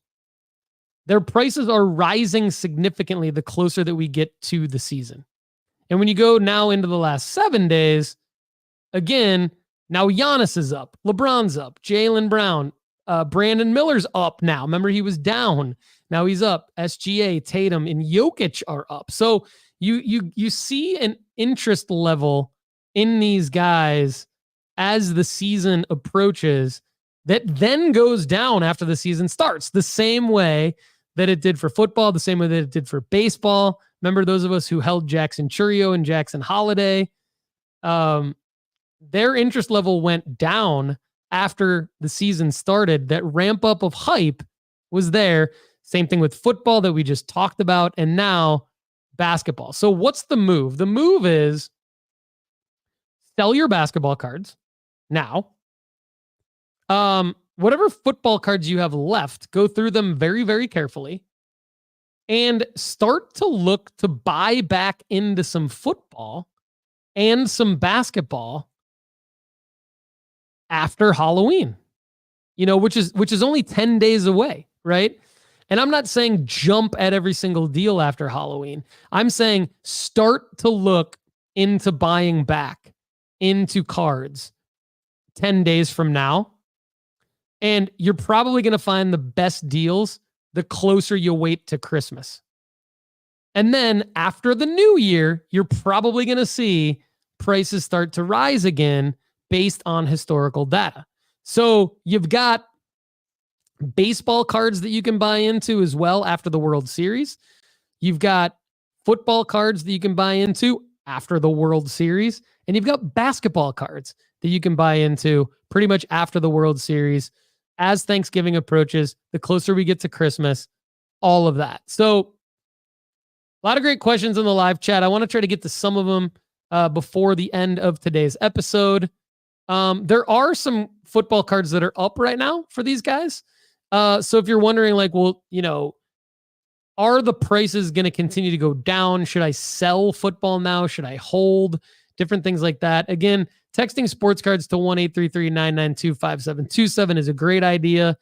their prices are rising significantly the closer that we get to the season. And when you go now into the last 7 days, again, now Giannis is up, LeBron's up, Jaylen Brown, Brandon Miller's up now. Remember, he was down. Now he's up. SGA, Tatum, and Jokic are up. So you see an interest level in these guys as the season approaches that then goes down after the season starts, the same way that it did for football, the same way that it did for baseball. Remember those of us who held Jackson Churio and Jackson Holiday? Their interest level went down after the season started. That ramp up of hype was there. Same thing with football that we just talked about, and now basketball. So what's the move? The move is sell your basketball cards now. Whatever football cards you have left, go through them very, very carefully and start to look to buy back into some football and some basketball after Halloween, which is only 10 days away, right? And I'm not saying jump at every single deal after Halloween. I'm saying start to look into buying back into cards 10 days from now. And you're probably going to find the best deals the closer you wait to Christmas. And then after the new year, you're probably going to see prices start to rise again based on historical data. So you've got baseball cards that you can buy into as well after the World Series. You've got football cards that you can buy into after the World Series. And you've got basketball cards that you can buy into pretty much after the World Series. As Thanksgiving approaches, the closer we get to Christmas, all of that. So a lot of great questions in the live chat. I want to try to get to some of them before the end of today's episode. There are some football cards that are up right now for these guys. So if you're wondering, are the prices going to continue to go down? Should I sell football now? Should I hold? Different things like that. Again, texting sports cards to 1-833-992-5727 is a great idea.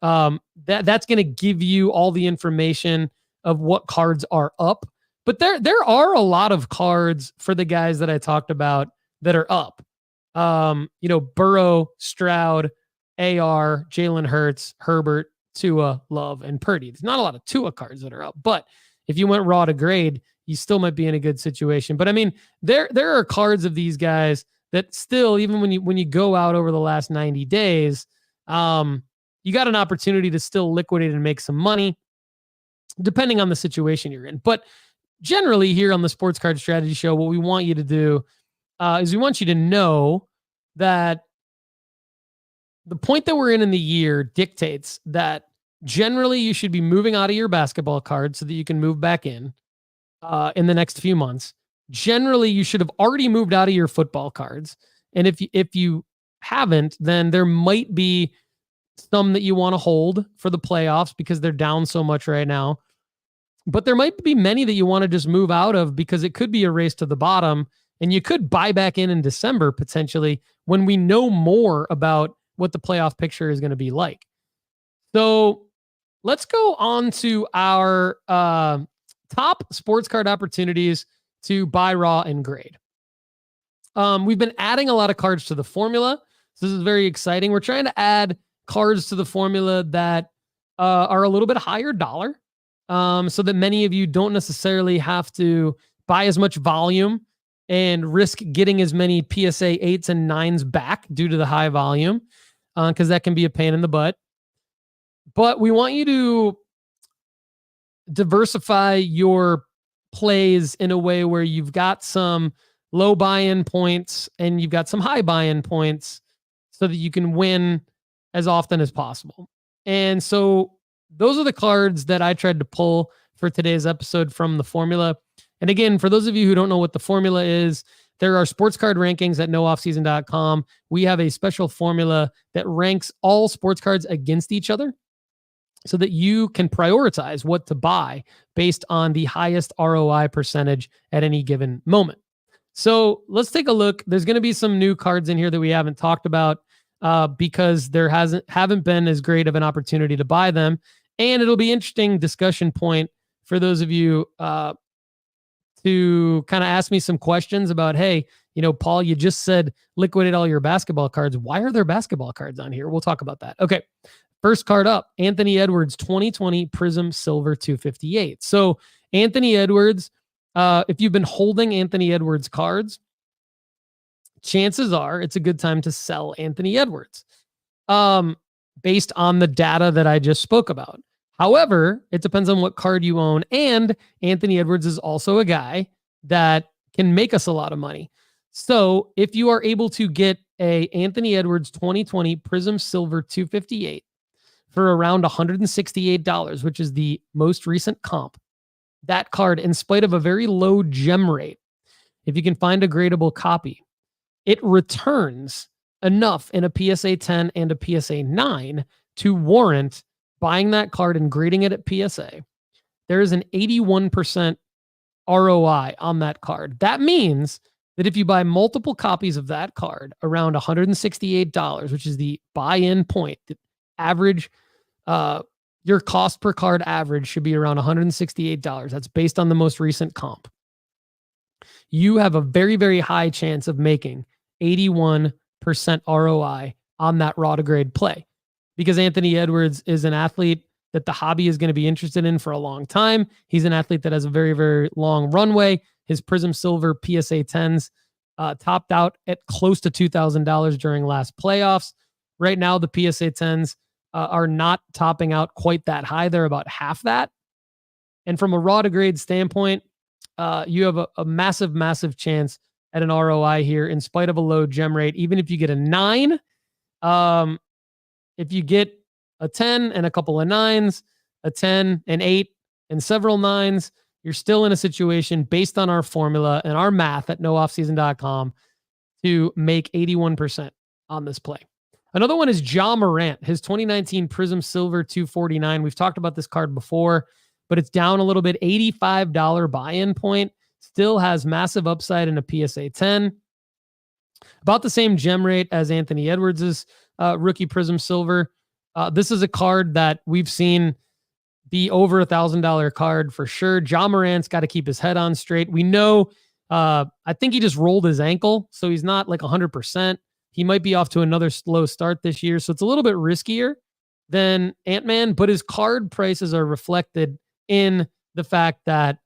That's going to give you all the information of what cards are up. But there are a lot of cards for the guys that I talked about that are up. Burrow, Stroud, AR, Jalen Hurts, Herbert, Tua, Love, and Purdy. There's not a lot of Tua cards that are up, but if you went raw to grade, you still might be in a good situation. But I mean, there are cards of these guys that still, even when you go out over the last 90 days, you got an opportunity to still liquidate and make some money, depending on the situation you're in. But generally, here on the Sports Card Strategy Show, what we want you to do is we want you to know that the point that we're in the year dictates that generally you should be moving out of your basketball cards so that you can move back in the next few months. Generally, you should have already moved out of your football cards. And if you haven't, then there might be some that you want to hold for the playoffs because they're down so much right now. But there might be many that you want to just move out of because it could be a race to the bottom. And you could buy back in December, potentially, when we know more about what the playoff picture is going to be like. So let's go on to our top sports card opportunities to buy raw and grade. We've been adding a lot of cards to the formula. So this is very exciting. We're trying to add cards to the formula that are a little bit higher dollar, so that many of you don't necessarily have to buy as much volume and risk getting as many PSA 8s and 9s back due to the high volume, because that can be a pain in the butt. But we want you to diversify your plays in a way where you've got some low buy-in points and you've got some high buy-in points so that you can win as often as possible. And so those are the cards that I tried to pull for today's episode from the formula. And again, for those of you who don't know what the formula is, there are sports card rankings at nooffseason.com. We have a special formula that ranks all sports cards against each other. so that you can prioritize what to buy based on the highest ROI percentage at any given moment. So let's take a look. There's going to be some new cards in here that we haven't talked about because there haven't been as great of an opportunity to buy them. And it'll be interesting discussion point for those of you to kind of ask me some questions about, hey, Paul, you just said liquidate all your basketball cards. Why are there basketball cards on here? We'll talk about that. Okay. First card up, Anthony Edwards, 2020 Prism Silver 258. So Anthony Edwards, if you've been holding Anthony Edwards cards, chances are it's a good time to sell Anthony Edwards based on the data that I just spoke about. However, it depends on what card you own. And Anthony Edwards is also a guy that can make us a lot of money. So if you are able to get a Anthony Edwards 2020 Prism Silver 258 for around $168, which is the most recent comp, that card, in spite of a very low gem rate, if you can find a gradable copy, it returns enough in a PSA 10 and a PSA 9 to warrant buying that card and grading it at PSA. There is an 81% ROI on that card. That means that if you buy multiple copies of that card around $168, which is the buy-in point, the average, your cost per card average should be around $168. That's based on the most recent comp. You have a very, very high chance of making 81% ROI on that raw to grade play, because Anthony Edwards is an athlete that the hobby is going to be interested in for a long time. He's an athlete that has a very, very long runway. His Prism Silver PSA 10s topped out at close to $2,000 during last playoffs. Right now, the PSA 10s are not topping out quite that high. They're about half that. And from a raw to grade standpoint, you have a massive, massive chance at an ROI here in spite of a low gem rate. Even if you get a 9, if you get a 10 and a couple of 9s, a 10, an 8, and several 9s, you're still in a situation based on our formula and our math at nooffseason.com to make 81% on this play. Another one is Ja Morant, his 2019 Prism Silver 249. We've talked about this card before, but it's down a little bit. $85 buy-in point. Still has massive upside in a PSA 10. About the same gem rate as Anthony Edwards' rookie Prism Silver. This is a card that we've seen be over $1,000 card for sure. Ja Morant's got to keep his head on straight. We know, I think he just rolled his ankle, so he's not like 100%. He might be off to another slow start this year, so it's a little bit riskier than Ant-Man, but his card prices are reflected in the fact that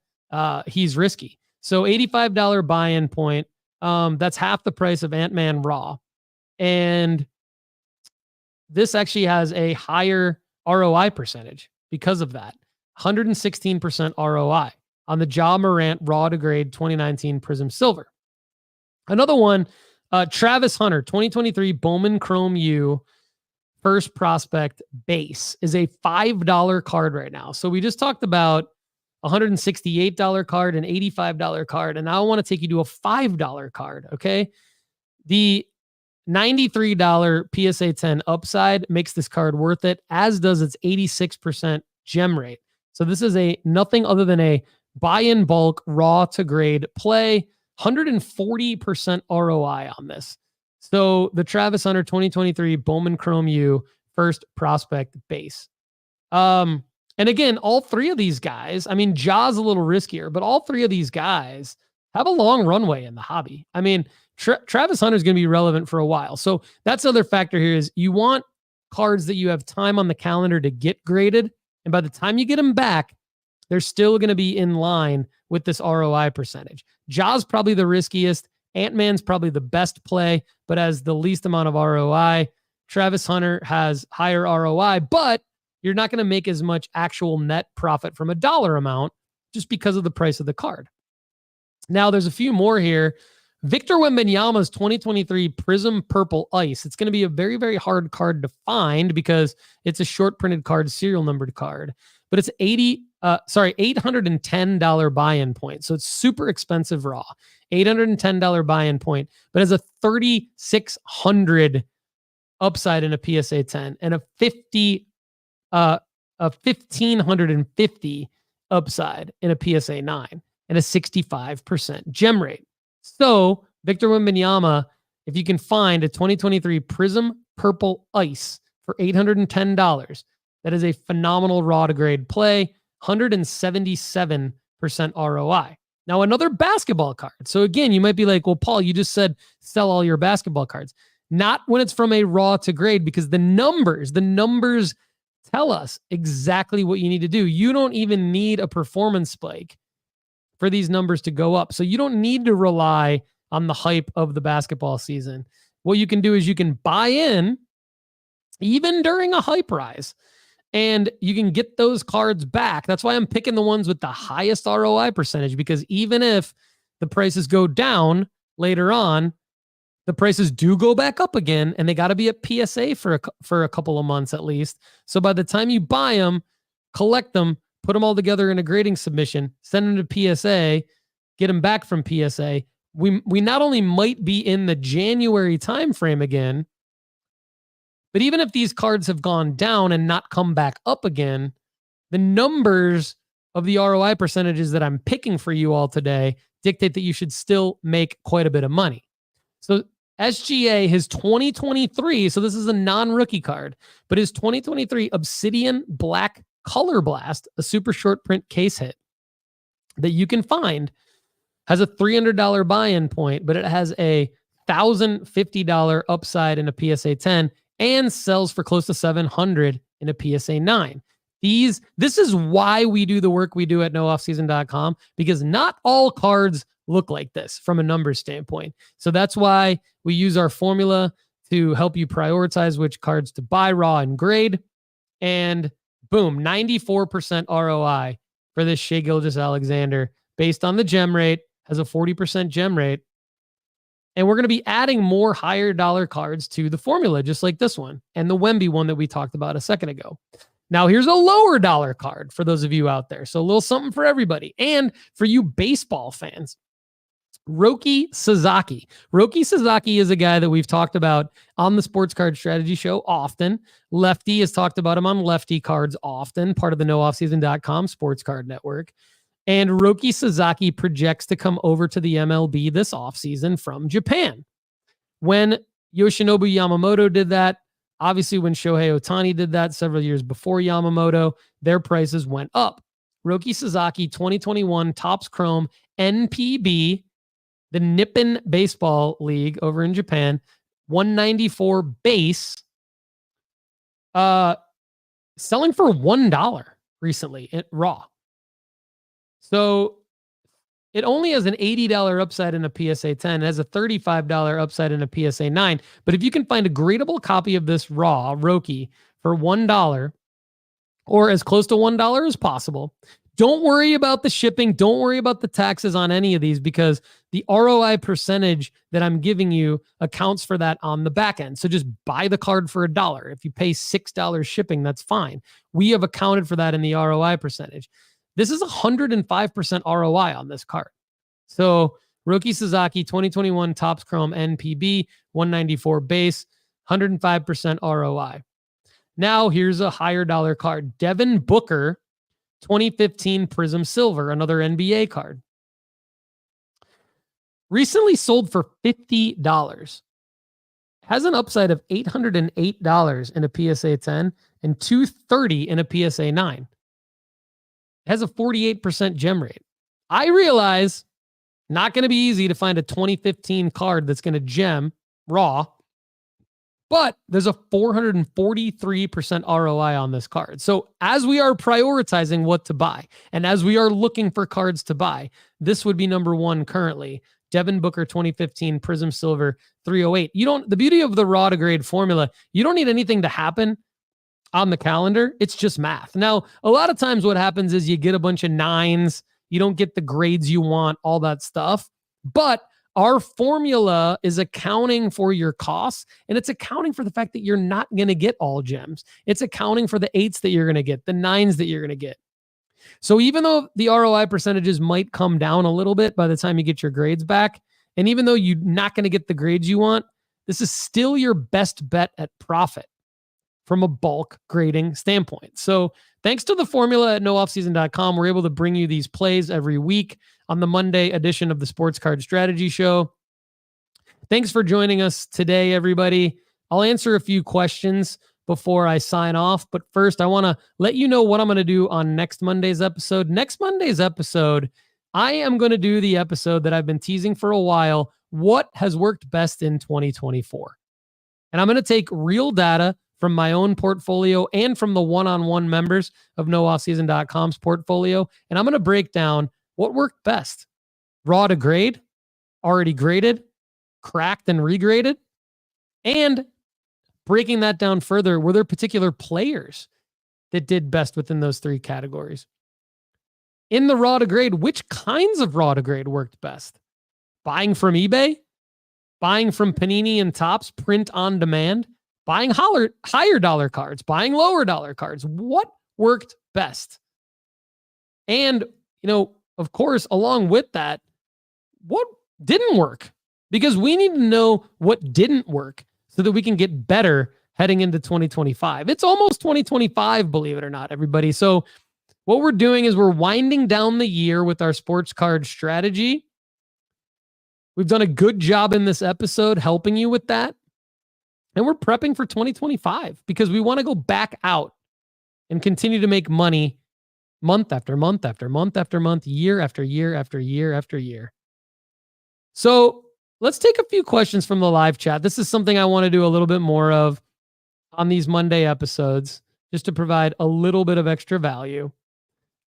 he's risky. So $85 buy-in point, that's half the price of Ant-Man Raw. And this actually has a higher ROI percentage because of that. 116% ROI on the Ja Morant Raw to Grade 2019 Prism Silver. Another one, Travis Hunter, 2023 Bowman Chrome U First Prospect Base is a $5 card right now. So we just talked about $168 card, an $85 card, and now I want to take you to a $5 card, okay? The $93 PSA 10 upside makes this card worth it, as does its 86% gem rate. So this is a nothing other than a buy in bulk, raw to grade play, 140% ROI on this. So the Travis Hunter 2023 Bowman Chrome U First Prospect Base. And again, all three of these guys, I mean, Ja's a little riskier, but all three of these guys have a long runway in the hobby. I mean, Travis Hunter is going to be relevant for a while. So that's the other factor here is you want cards that you have time on the calendar to get graded. And by the time you get them back, they're still going to be in line with this ROI percentage. Ja's probably the riskiest. Ant-Man's probably the best play, but has the least amount of ROI. Travis Hunter has higher ROI, but you're not going to make as much actual net profit from a dollar amount just because of the price of the card. Now, there's a few more here. Victor Wembanyama's 2023 Prism Purple Ice. It's going to be a very, very hard card to find because it's a short printed card, serial numbered card, but it's $810 buy-in point. So it's super expensive raw. $810 buy-in point, but has a 3,600 upside in a PSA 10 and a 50 a 1,550 upside in a PSA 9 and a 65% gem rate. So Victor Wembanyama, if you can find a 2023 Prism Purple Ice for $810, that is a phenomenal raw to grade play, 177% ROI. Now, another basketball card. So again, you might be like, well, Paul, you just said sell all your basketball cards. Not when it's from a raw to grade, because the numbers tell us exactly what you need to do. You don't even need a performance spike for these numbers to go up. So you don't need to rely on the hype of the basketball season. What you can do is you can buy in even during a hype rise, and you can get those cards back. That's why I'm picking the ones with the highest ROI percentage, because even if the prices go down later on, the prices do go back up again, and they got to be at PSA for a couple of months at least. So by the time you buy them, collect them, put them all together in a grading submission, send them to PSA, get them back from PSA, we not only might be in the January timeframe again, but even if these cards have gone down and not come back up again, the numbers of the ROI percentages that I'm picking for you all today dictate that you should still make quite a bit of money. So SGA, his 2023, so this is a non-rookie card, but his 2023 Obsidian Black Color Blast, a super short print case hit that you can find, has a $300 buy-in point, but it has a $1,050 upside in a PSA 10 and sells for close to $700 in a PSA 9. This is why we do the work we do at nooffseason.com, because not all cards look like this from a numbers standpoint. So that's why we use our formula to help you prioritize which cards to buy raw and grade. And boom, 94% ROI for this Shai Gilgeous-Alexander based on the gem rate, has a 40% gem rate. And we're going to be adding more higher dollar cards to the formula, just like this one and the Wemby one that we talked about a second ago. Now, here's a lower dollar card for those of you out there. So a little something for everybody. And for you baseball fans, Roki Sasaki. Roki Sasaki is a guy that we've talked about on the Sports Card Strategy Show often. Lefty has talked about him on Lefty Cards often, part of the nooffseason.com Sports Card Network. And Roki Sasaki projects to come over to the MLB this offseason from Japan. When Yoshinobu Yamamoto did that, obviously when Shohei Ohtani did that several years before Yamamoto, their prices went up. Roki Sasaki, 2021 Topps Chrome NPB, the Nippon Baseball League over in Japan, 194 base, selling for $1 recently at raw. So it only has an $80 upside in a PSA 10. It has a $35 upside in a PSA 9. But if you can find a gradable copy of this raw Roki for $1 or as close to $1 as possible, don't worry about the shipping. Don't worry about the taxes on any of these, because the ROI percentage that I'm giving you accounts for that on the back end. So just buy the card for $1. If you pay $6 shipping, that's fine. We have accounted for that in the ROI percentage. This is 105% ROI on this card. So Roki Sasaki, 2021 Topps Chrome NPB, 194 base, 105% ROI. Now here's a higher dollar card. Devin Booker, 2015 Prism Silver, another NBA card. Recently sold for $50. Has an upside of $808 in a PSA 10 and $230 in a PSA 9. Has a 48% gem rate. I realize not going to be easy to find a 2015 card that's going to gem raw, but there's a 443% ROI on this card. So as we are prioritizing what to buy, and as we are looking for cards to buy, this would be number one currently. Devin Booker 2015 Prism Silver 308. The beauty of the raw to grade formula, you don't need anything to happen on the calendar. It's just math. Now, a lot of times what happens is you get a bunch of 9s, you don't get the grades you want, all that stuff. But our formula is accounting for your costs, and it's accounting for the fact that you're not going to get all gems. It's accounting for the 8s that you're going to get, the 9s that you're going to get. So even though the ROI percentages might come down a little bit by the time you get your grades back, and even though you're not going to get the grades you want, this is still your best bet at profit from a bulk grading standpoint. So thanks to the formula at nooffseason.com, we're able to bring you these plays every week on the Monday edition of the Sports Card Strategy Show. Thanks for joining us today, everybody. I'll answer a few questions before I sign off. But first, I want to let you know what I'm going to do on next Monday's episode. Next Monday's episode, I am going to do the episode that I've been teasing for a while. What has worked best in 2024? And I'm going to take real data from my own portfolio and from the one-on-one members of nooffseason.com's portfolio. And I'm going to break down what worked best. Raw to grade, already graded, cracked and regraded, and breaking that down further, were there particular players that did best within those three categories? In the raw to grade, which kinds of raw to grade worked best? Buying from eBay, buying from Panini and Topps print on demand, buying higher dollar cards, buying lower dollar cards. What worked best? And, of course, along with that, what didn't work? Because we need to know what didn't work so that we can get better heading into 2025. It's almost 2025, believe it or not, everybody. So what we're doing is we're winding down the year with our sports card strategy. We've done a good job in this episode helping you with that. And we're prepping for 2025 because we want to go back out and continue to make money month after month after month after month, year after year after year after year. So let's take a few questions from the live chat. This is something I want to do a little bit more of on these Monday episodes, just to provide a little bit of extra value.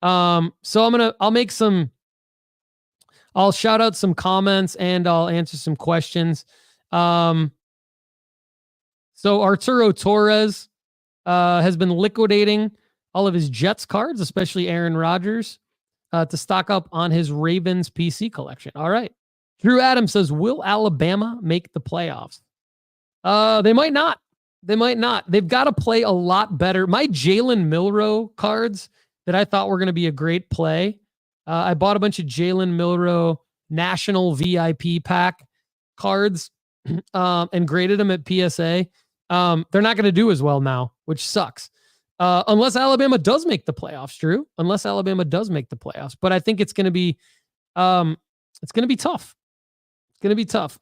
So I'll shout out some comments and I'll answer some questions. So Arturo Torres has been liquidating all of his Jets cards, especially Aaron Rodgers, to stock up on his Ravens PC collection. All right. Drew Adams says, will Alabama make the playoffs? They might not. They might not. They've got to play a lot better. My Jalen Milroe cards that I thought were going to be a great play. I bought a bunch of Jalen Milroe National VIP pack cards and graded them at PSA. They're not going to do as well now, which sucks. Unless Alabama does make the playoffs, Drew. Unless Alabama does make the playoffs. But I think it's going to be tough. It's going to be tough.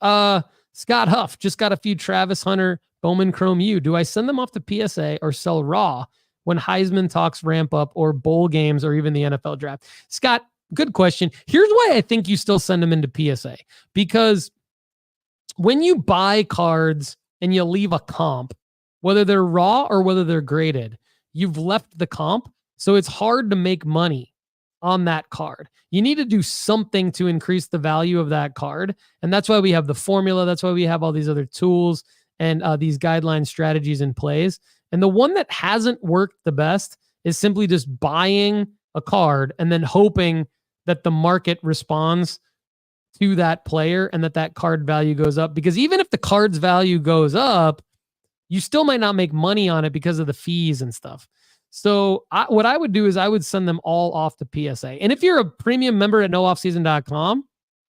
Scott Huff just got a few Travis Hunter Bowman Chrome U. Do I send them off to PSA or sell raw when Heisman talks ramp up or bowl games or even the NFL draft? Scott, good question. Here's why I think you still send them into PSA. Because when you buy cards and you leave a comp, whether they're raw or whether they're graded, you've left the comp. So it's hard to make money on that card. You need to do something to increase the value of that card. And that's why we have the formula. That's why we have all these other tools and these guideline strategies in place. And the one that hasn't worked the best is simply just buying a card and then hoping that the market responds to that player and that card value goes up. Because even if the card's value goes up, you still might not make money on it because of the fees and stuff. So what I would do is I would send them all off to PSA. And if you're a premium member at nooffseason.com,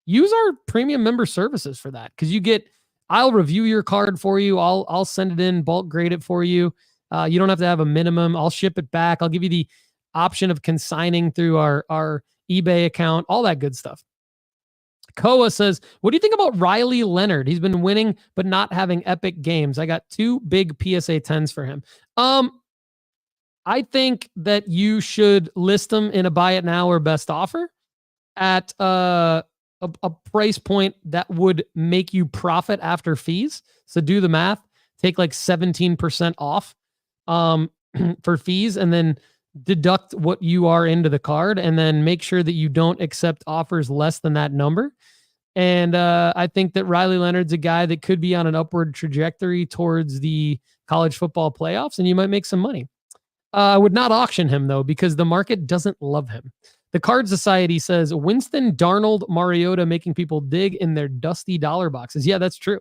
use our premium member services for that. Because I'll review your card for you. I'll send it in, bulk grade it for you. You don't have to have a minimum. I'll ship it back. I'll give you the option of consigning through our eBay account, all that good stuff. Koa says, what do you think about Riley Leonard? He's been winning, but not having epic games. I got 2 big PSA 10s for him. I think that you should list them in a buy it now or best offer at a price point that would make you profit after fees. So do the math, take like 17% off for fees and then deduct what you are into the card and then make sure that you don't accept offers less than that number. And I think that Riley Leonard's a guy that could be on an upward trajectory towards the college football playoffs and you might make some money. I would not auction him, though, because the market doesn't love him. The Card Society says Winston, Darnold, Mariota making people dig in their dusty dollar boxes. Yeah, that's true.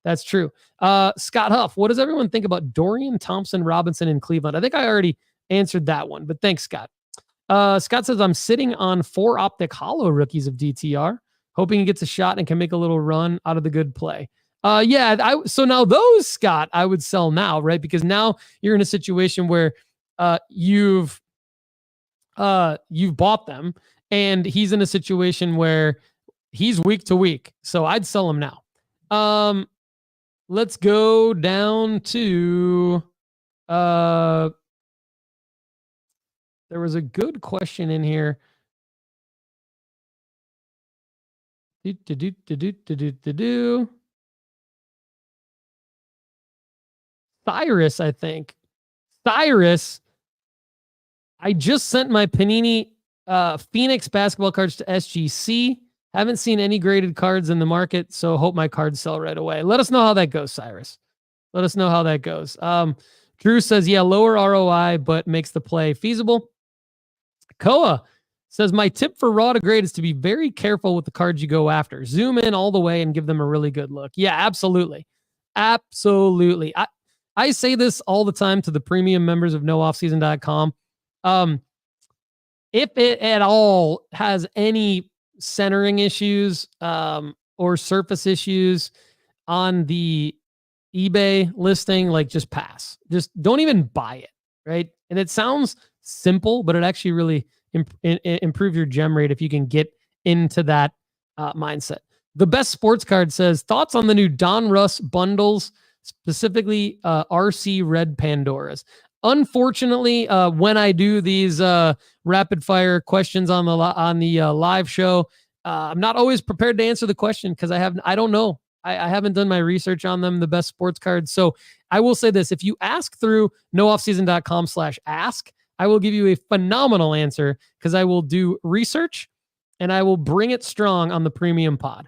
That's true. Scott Huff, what does everyone think about Dorian Thompson-Robinson in Cleveland? I think I already answered that one, but thanks, Scott. Scott says, I'm sitting on 4 optic hollow rookies of DTR, hoping he gets a shot and can make a little run out of the good play. So now those, Scott, I would sell now, right? Because now you're in a situation where you've bought them, and he's in a situation where he's week to week. So I'd sell him now. Let's go down to there was a good question in here. Cyrus, I think. Cyrus, I just sent my Panini Phoenix basketball cards to SGC. Haven't seen any graded cards in the market, so hope my cards sell right away. Let us know how that goes, Cyrus. Let us know how that goes. Drew says, yeah, lower ROI, but makes the play feasible. Koa says, my tip for raw to grade is to be very careful with the cards you go after. Zoom in all the way and give them a really good look. Yeah, absolutely. Absolutely. I say this all the time to the premium members of nooffseason.com. If it at all has any centering issues or surface issues on the eBay listing, like just pass. Just don't even buy it, right? And it sounds simple, but it actually really improve your gem rate if you can get into that mindset. The Best Sports Card says, thoughts on the new Don Russ bundles, specifically RC Red Pandoras. Unfortunately, when I do these rapid fire questions on the live show, I'm not always prepared to answer the question because I don't know. I haven't done my research on them, the Best Sports Cards. So I will say this: if you ask through nooffseason.com/ask, I will give you a phenomenal answer because I will do research and I will bring it strong on the premium pod.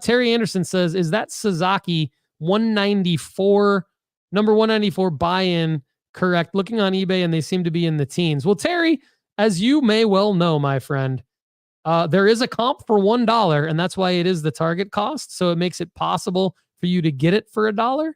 Terry Anderson says, is that Sasaki 194, number 194 buy-in correct? Looking on eBay and they seem to be in the teens. Well, Terry, as you may well know, my friend, there is a comp for $1, and that's why it is the target cost. So it makes it possible for you to get it for $1.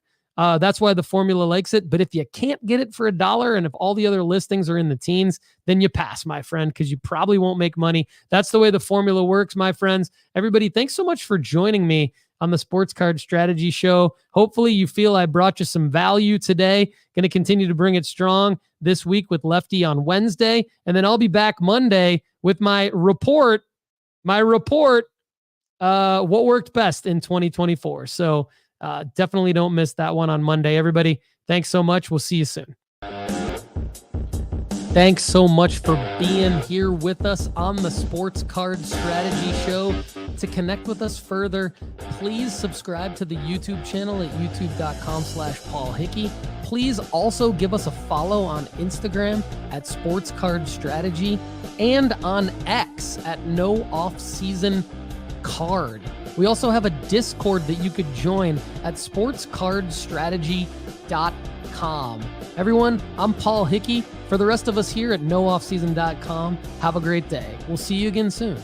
That's why the formula likes it. But if you can't get it for $1, and if all the other listings are in the teens, then you pass, my friend, because you probably won't make money. That's the way the formula works, my friends. Everybody, thanks so much for joining me on the Sports Card Strategy Show. Hopefully you feel I brought you some value today. Going to continue to bring it strong this week with Lefty on Wednesday. And then I'll be back Monday with my report, what worked best in 2024. So definitely don't miss that one on Monday. Everybody, thanks so much. We'll see you soon. Thanks so much for being here with us on the Sports Card Strategy Show. To connect with us further, please subscribe to the YouTube channel at youtube.com/Paul Hickey. Please also give us a follow on Instagram at Sports Card Strategy and on X at No Off Season Card. We also have a Discord that you could join at sportscardstrategy.com. Everyone, I'm Paul Hickey. For the rest of us here at nooffseason.com, have a great day. We'll see you again soon.